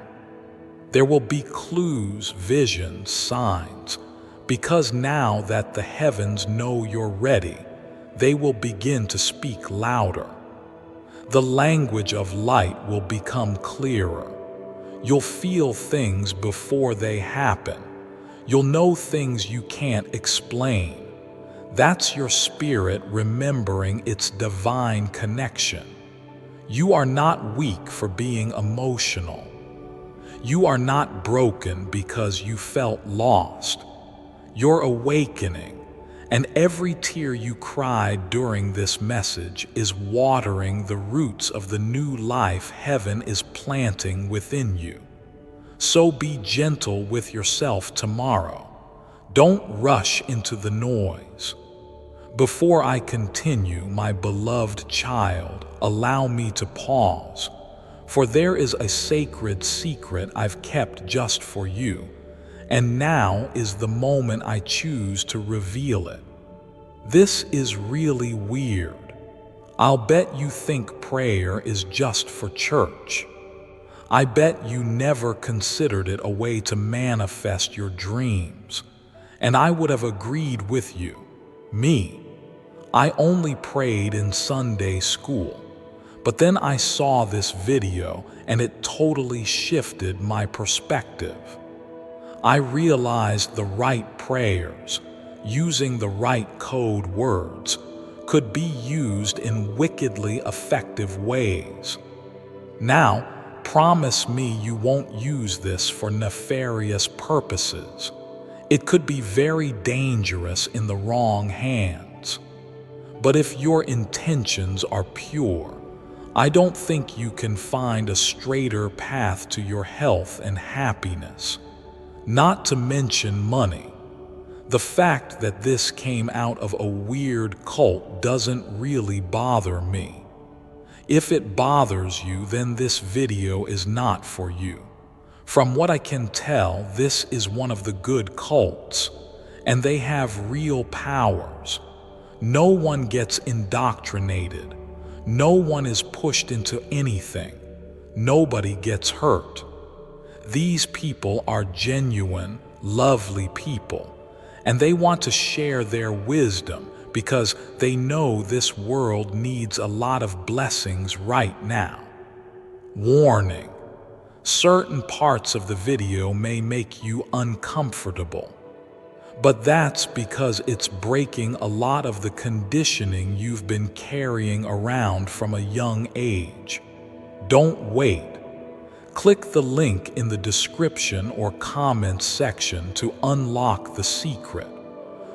There will be clues, visions, signs, because now that the heavens know you're ready, they will begin to speak louder. The language of light will become clearer. You'll feel things before they happen. You'll know things you can't explain. That's your spirit remembering its divine connection. You are not weak for being emotional. You are not broken because you felt lost. You're awakening, and every tear you cried during this message is watering the roots of the new life heaven is planting within you. So be gentle with yourself tomorrow. Don't rush into the noise. Before I continue, my beloved child, allow me to pause, for there is a sacred secret I've kept just for you, and now is the moment I choose to reveal it. This is really weird. I'll bet you think prayer is just for church. I bet you never considered it a way to manifest your dreams, and I would have agreed with you. Me, I only prayed in Sunday school, but then I saw this video and it totally shifted my perspective. I realized the right prayers, using the right code words, could be used in wickedly effective ways. Now, promise me you won't use this for nefarious purposes. It could be very dangerous in the wrong hands. But if your intentions are pure, I don't think you can find a straighter path to your health and happiness. Not to mention money. The fact that this came out of a weird cult doesn't really bother me. If it bothers you, then this video is not for you. From what I can tell, this is one of the good cults, and they have real powers. No one gets indoctrinated. No one is pushed into anything. Nobody gets hurt. These people are genuine, lovely people, and they want to share their wisdom because they know this world needs a lot of blessings right now. Warning: certain parts of the video may make you uncomfortable. But that's because it's breaking a lot of the conditioning you've been carrying around from a young age. Don't wait. Click the link in the description or comments section to unlock the secret.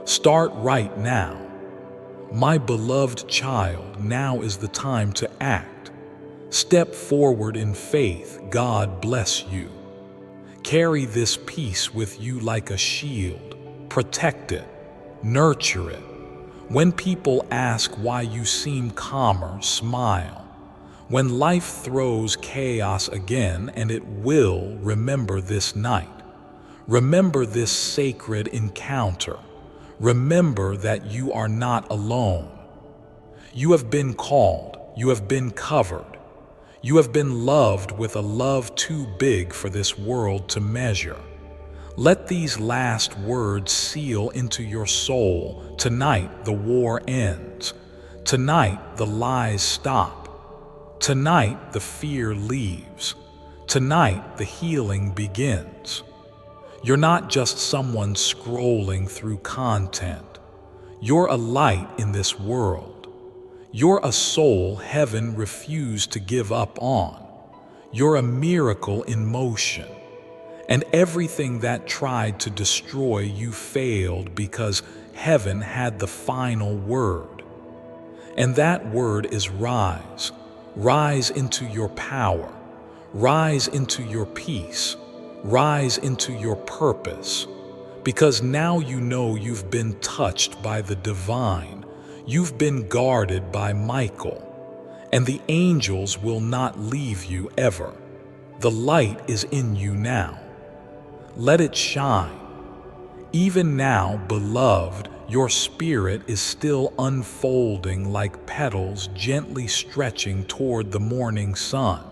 Start right now. My beloved child, now is the time to act. Step forward in faith. God bless you. Carry this peace with you like a shield. Protect it, nurture it. When people ask why you seem calmer, smile. When life throws chaos again, and it will, remember this night. Remember this sacred encounter. Remember that you are not alone. You have been called, you have been covered. You have been loved with a love too big for this world to measure. Let these last words seal into your soul. Tonight the war ends. Tonight the lies stop. Tonight the fear leaves. Tonight the healing begins. You're not just someone scrolling through content. You're a light in this world. You're a soul heaven refused to give up on. You're a miracle in motion. And everything that tried to destroy you failed because heaven had the final word. And that word is rise. Rise into your power. Rise into your peace. Rise into your purpose. Because now you know you've been touched by the divine. You've been guarded by Michael. And the angels will not leave you ever. The light is in you now. Let it shine. Even now, beloved, your spirit is still unfolding like petals gently stretching toward the morning sun.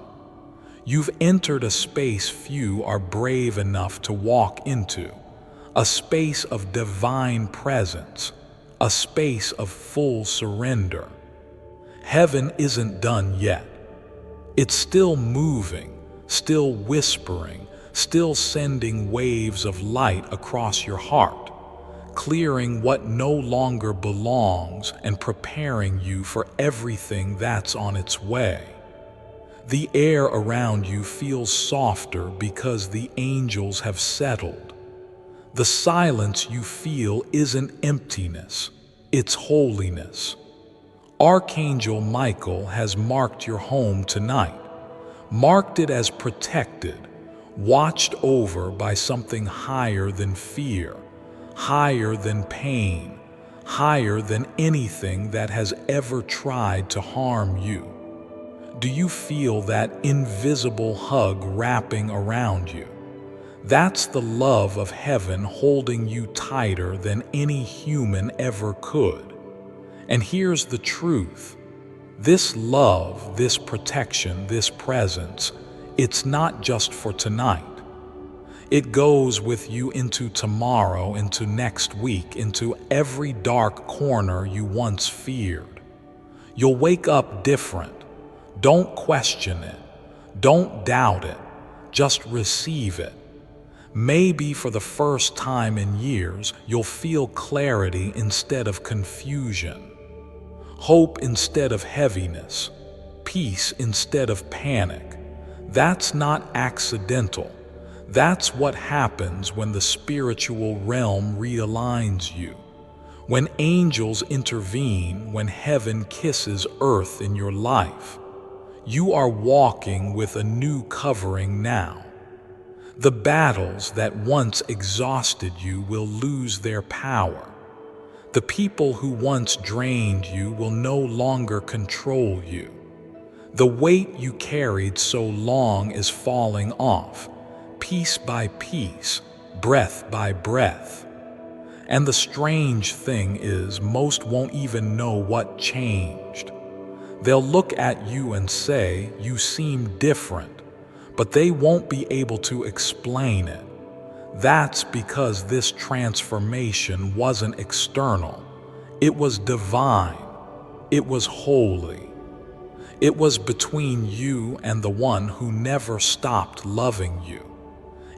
You've entered a space few are brave enough to walk into, a space of divine presence, a space of full surrender. Heaven isn't done yet. It's still moving, still whispering, still sending waves of light across your heart, clearing what no longer belongs and preparing you for everything that's on its way. The air around you feels softer because the angels have settled. The silence you feel isn't emptiness, it's holiness. Archangel Michael has marked your home tonight, marked it as protected, watched over by something higher than fear, higher than pain, higher than anything that has ever tried to harm you. Do you feel that invisible hug wrapping around you? That's the love of heaven holding you tighter than any human ever could. And here's the truth. This love, this protection, this presence, it's not just for tonight. It goes with you into tomorrow, into next week, into every dark corner you once feared. You'll wake up different. Don't question it. Don't doubt it. Just receive it. Maybe for the first time in years, you'll feel clarity instead of confusion, hope instead of heaviness, peace instead of panic. That's not accidental. That's what happens when the spiritual realm realigns you. When angels intervene, when heaven kisses earth in your life. You are walking with a new covering now. The battles that once exhausted you will lose their power. The people who once drained you will no longer control you. The weight you carried so long is falling off, piece by piece, breath by breath. And the strange thing is, most won't even know what changed. They'll look at you and say, "You seem different," but they won't be able to explain it. That's because this transformation wasn't external. It was divine. It was holy. It was between you and the one who never stopped loving you.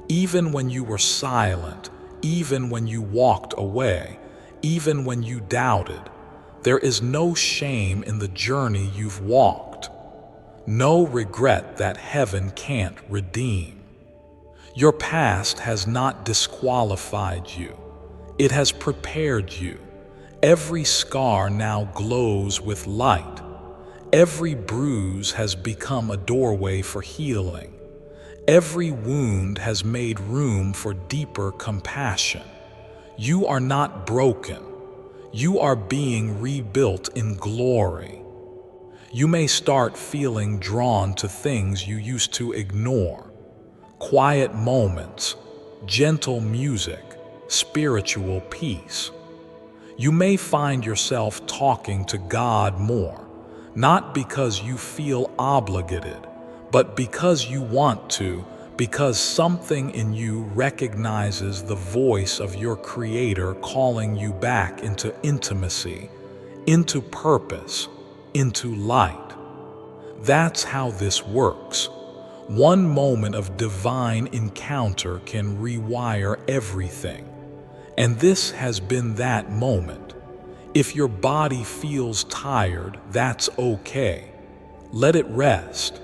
Even when you were silent, even when you walked away, even when you doubted, there is no shame in the journey you've walked, no regret that heaven can't redeem. Your past has not disqualified you. It has prepared you. Every scar now glows with light. Every bruise has become a doorway for healing. Every wound has made room for deeper compassion. You are not broken. You are being rebuilt in glory. You may start feeling drawn to things you used to ignore. Quiet moments, gentle music, spiritual peace. You may find yourself talking to God more, not because you feel obligated, but because you want to, because something in you recognizes the voice of your Creator calling you back into intimacy, into purpose, into light. That's how this works. One moment of divine encounter can rewire everything. And this has been that moment. If your body feels tired, that's okay. Let it rest.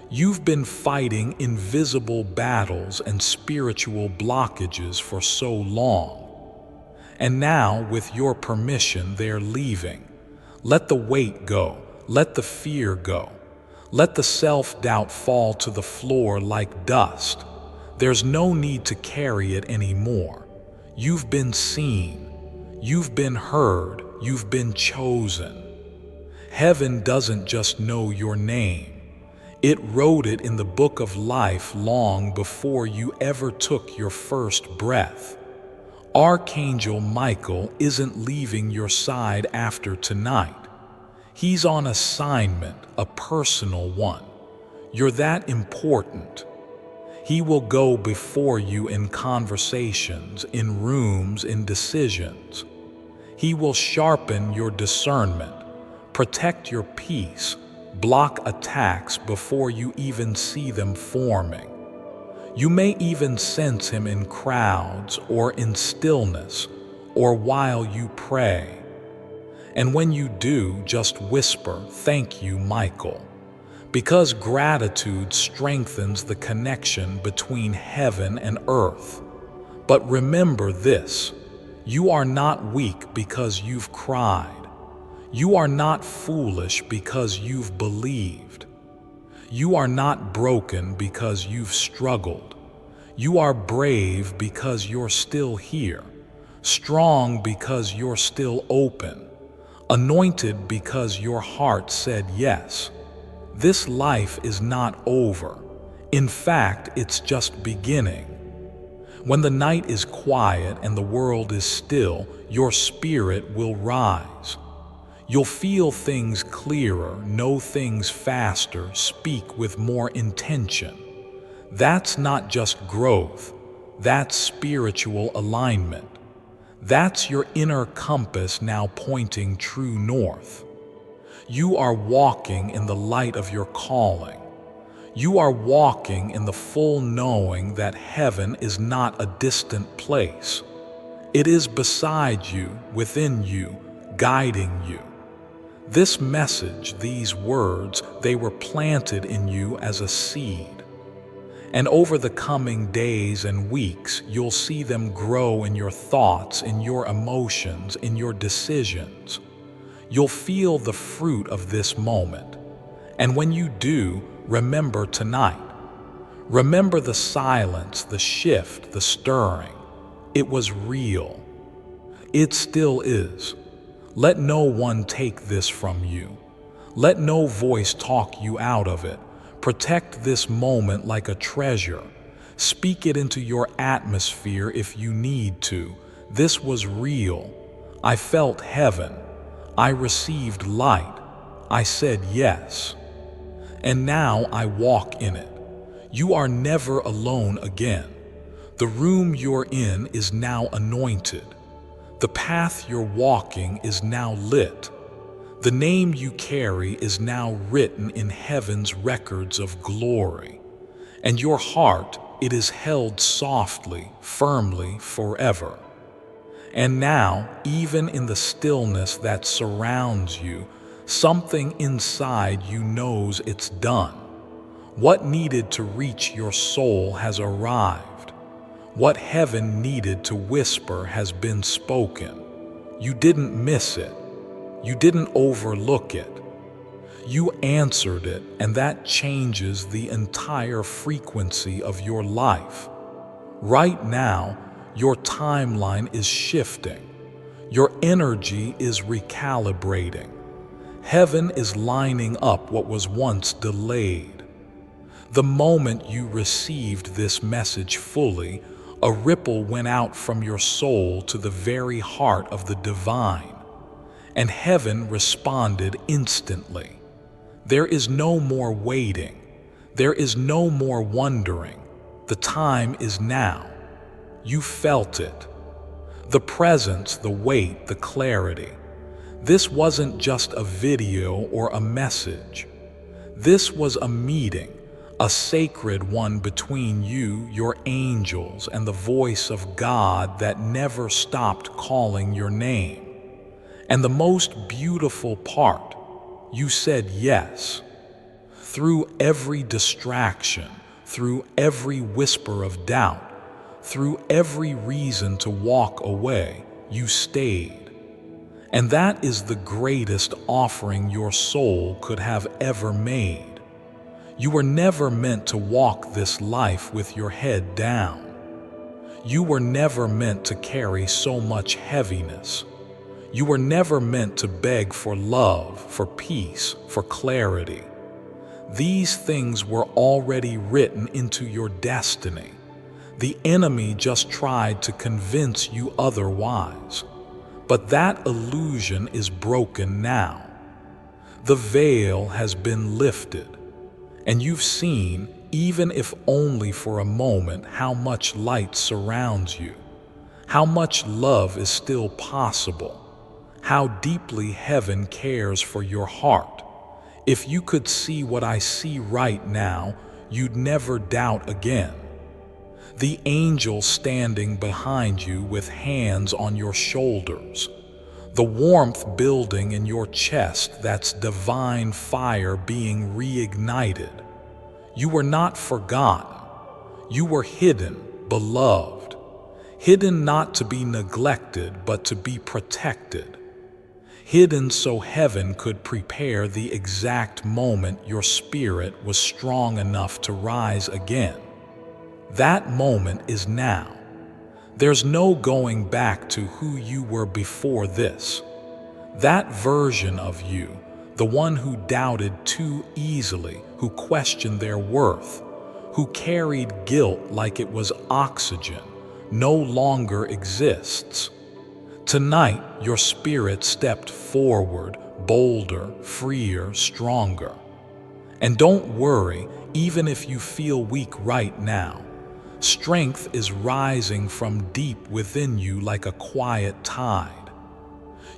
You've been fighting invisible battles and spiritual blockages for so long. And now, with your permission, they're leaving. Let the weight go. Let the fear go. Let the self-doubt fall to the floor like dust. There's no need to carry it anymore. You've been seen. You've been heard. You've been chosen. Heaven doesn't just know your name. It wrote it in the book of life long before you ever took your first breath. Archangel Michael isn't leaving your side after tonight. He's on assignment, a personal one. You're that important. He will go before you in conversations, in rooms, in decisions. He will sharpen your discernment, protect your peace, block attacks before you even see them forming. You may even sense him in crowds or in stillness or while you pray. And when you do, just whisper, "Thank you, Michael," because gratitude strengthens the connection between heaven and earth. But remember this: you are not weak because you've cried. You are not foolish because you've believed. You are not broken because you've struggled. You are brave because you're still here, strong because you're still open, anointed because your heart said yes. This life is not over. In fact, it's just beginning. When the night is quiet and the world is still, your spirit will rise. You'll feel things clearer, know things faster, speak with more intention. That's not just growth, that's spiritual alignment. That's your inner compass now pointing true north. You are walking in the light of your calling. You are walking in the full knowing that heaven is not a distant place. It is beside you, within you, guiding you. This message, these words, they were planted in you as a seed. And over the coming days and weeks, you'll see them grow in your thoughts, in your emotions, in your decisions. You'll feel the fruit of this moment. And when you do, remember tonight. Remember the silence, the shift, the stirring. It was real. It still is. Let no one take this from you. Let no voice talk you out of it. Protect this moment like a treasure. Speak it into your atmosphere if you need to. This was real. I felt heaven. I received light. I said yes. And now I walk in it. You are never alone again. The room you're in is now anointed. The path you're walking is now lit. The name you carry is now written in heaven's records of glory. And your heart, it is held softly, firmly, forever. And now, even in the stillness that surrounds you, something inside you knows it's done. What needed to reach your soul has arrived. What heaven needed to whisper has been spoken. You didn't miss it. You didn't overlook it. You answered it, and that changes the entire frequency of your life. Right now, your timeline is shifting. Your energy is recalibrating. Heaven is lining up what was once delayed. The moment you received this message fully, a ripple went out from your soul to the very heart of the divine. And heaven responded instantly. There is no more waiting. There is no more wondering. The time is now. You felt it. The presence, the weight, the clarity. This wasn't just a video or a message. This was a meeting, a sacred one between you, your angels, and the voice of God that never stopped calling your name. And the most beautiful part, you said yes. Through every distraction, through every whisper of doubt, through every reason to walk away, you stayed. And that is the greatest offering your soul could have ever made. You were never meant to walk this life with your head down. You were never meant to carry so much heaviness. You were never meant to beg for love, for peace, for clarity. These things were already written into your destiny. The enemy just tried to convince you otherwise. But that illusion is broken now. The veil has been lifted, and you've seen, even if only for a moment, how much light surrounds you, how much love is still possible, how deeply heaven cares for your heart. If you could see what I see right now, you'd never doubt again. The angel standing behind you with hands on your shoulders, the warmth building in your chest, that's divine fire being reignited. You were not forgotten. You were hidden, beloved. Hidden not to be neglected, but to be protected. Hidden so heaven could prepare the exact moment your spirit was strong enough to rise again. That moment is now. There's no going back to who you were before this. That version of you, the one who doubted too easily, who questioned their worth, who carried guilt like it was oxygen, no longer exists. Tonight, your spirit stepped forward, bolder, freer, stronger. And don't worry, even if you feel weak right now. Strength is rising from deep within you like a quiet tide.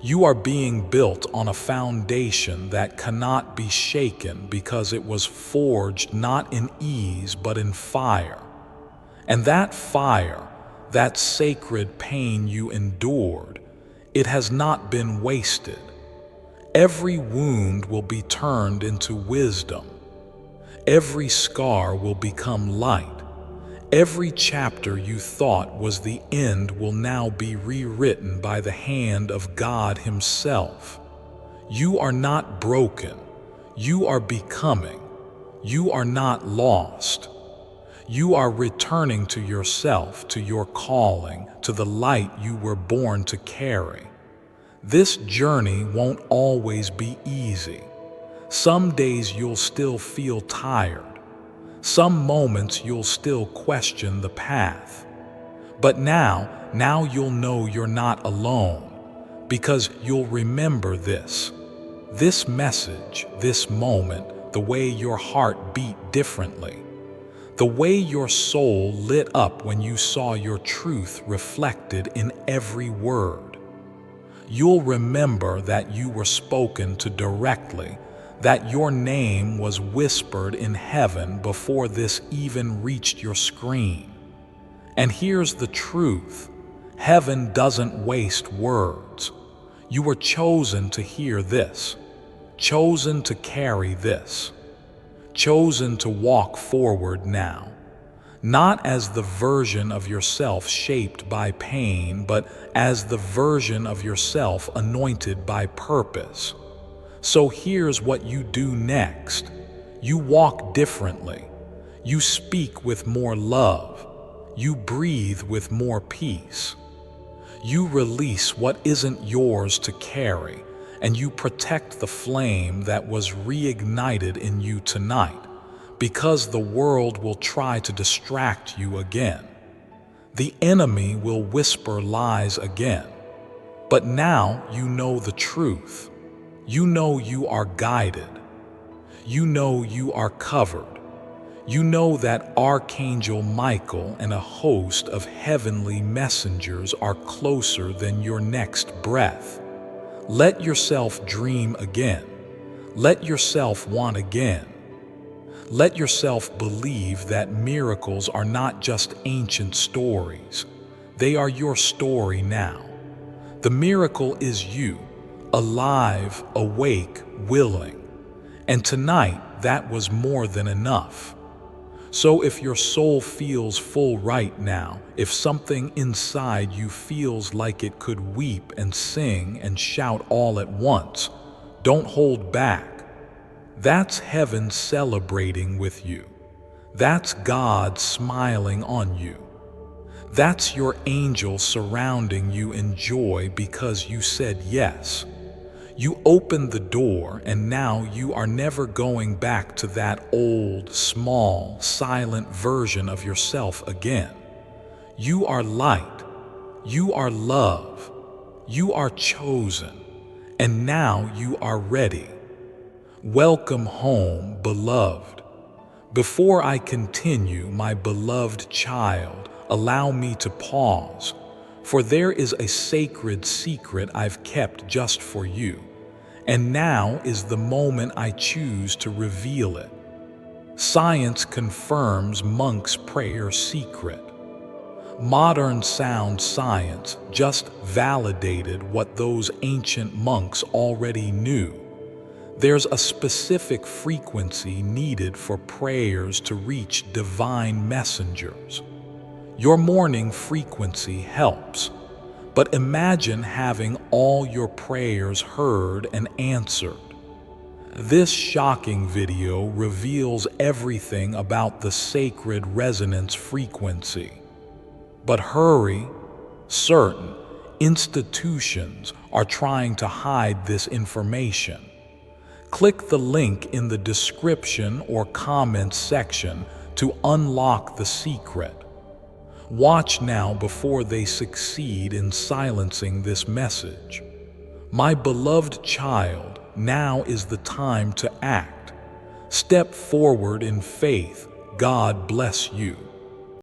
You are being built on a foundation that cannot be shaken because it was forged not in ease but in fire. And that fire, that sacred pain you endured, it has not been wasted. Every wound will be turned into wisdom. Every scar will become light. Every chapter you thought was the end will now be rewritten by the hand of God Himself. You are not broken. You are becoming. You are not lost. You are returning to yourself, to your calling, to the light you were born to carry. This journey won't always be easy. Some days you'll still feel tired. Some moments you'll still question the path. But now you'll know you're not alone, because you'll remember this message, this moment, the way your heart beat differently, the way your soul lit up when you saw your truth reflected in every word. You'll remember that you were spoken to directly, that your name was whispered in heaven before this even reached your screen. And here's the truth. Heaven doesn't waste words. You were chosen to hear this, chosen to carry this, chosen to walk forward now, not as the version of yourself shaped by pain, but as the version of yourself anointed by purpose. So here's what you do next. You walk differently. You speak with more love. You breathe with more peace. You release what isn't yours to carry, and you protect the flame that was reignited in you tonight, because the world will try to distract you again. The enemy will whisper lies again. But now you know the truth. You know you are guided. You know you are covered. You know that Archangel Michael and a host of heavenly messengers are closer than your next breath. Let yourself dream again. Let yourself want again. Let yourself believe that miracles are not just ancient stories. They are your story now. The miracle is you. Alive, awake, willing. And tonight, that was more than enough. So if your soul feels full right now, if something inside you feels like it could weep and sing and shout all at once, don't hold back. That's heaven celebrating with you. That's God smiling on you. That's your angel surrounding you in joy because you said yes. You opened the door, and now you are never going back to that old, small, silent version of yourself again. You are light. You are love. You are chosen. And now you are ready. Welcome home, beloved. Before I continue, my beloved child, allow me to pause, for there is a sacred secret I've kept just for you, and now is the moment I choose to reveal it. Science confirms monk's prayer secret. Modern sound science just validated what those ancient monks already knew. There's a specific frequency needed for prayers to reach divine messengers. Your morning frequency helps, but imagine having all your prayers heard and answered. This shocking video reveals everything about the sacred resonance frequency. But hurry, certain institutions are trying to hide this information. Click the link in the description or comments section to unlock the secret. Watch now before they succeed in silencing this message. My beloved child, now is the time to act. Step forward in faith. God bless you.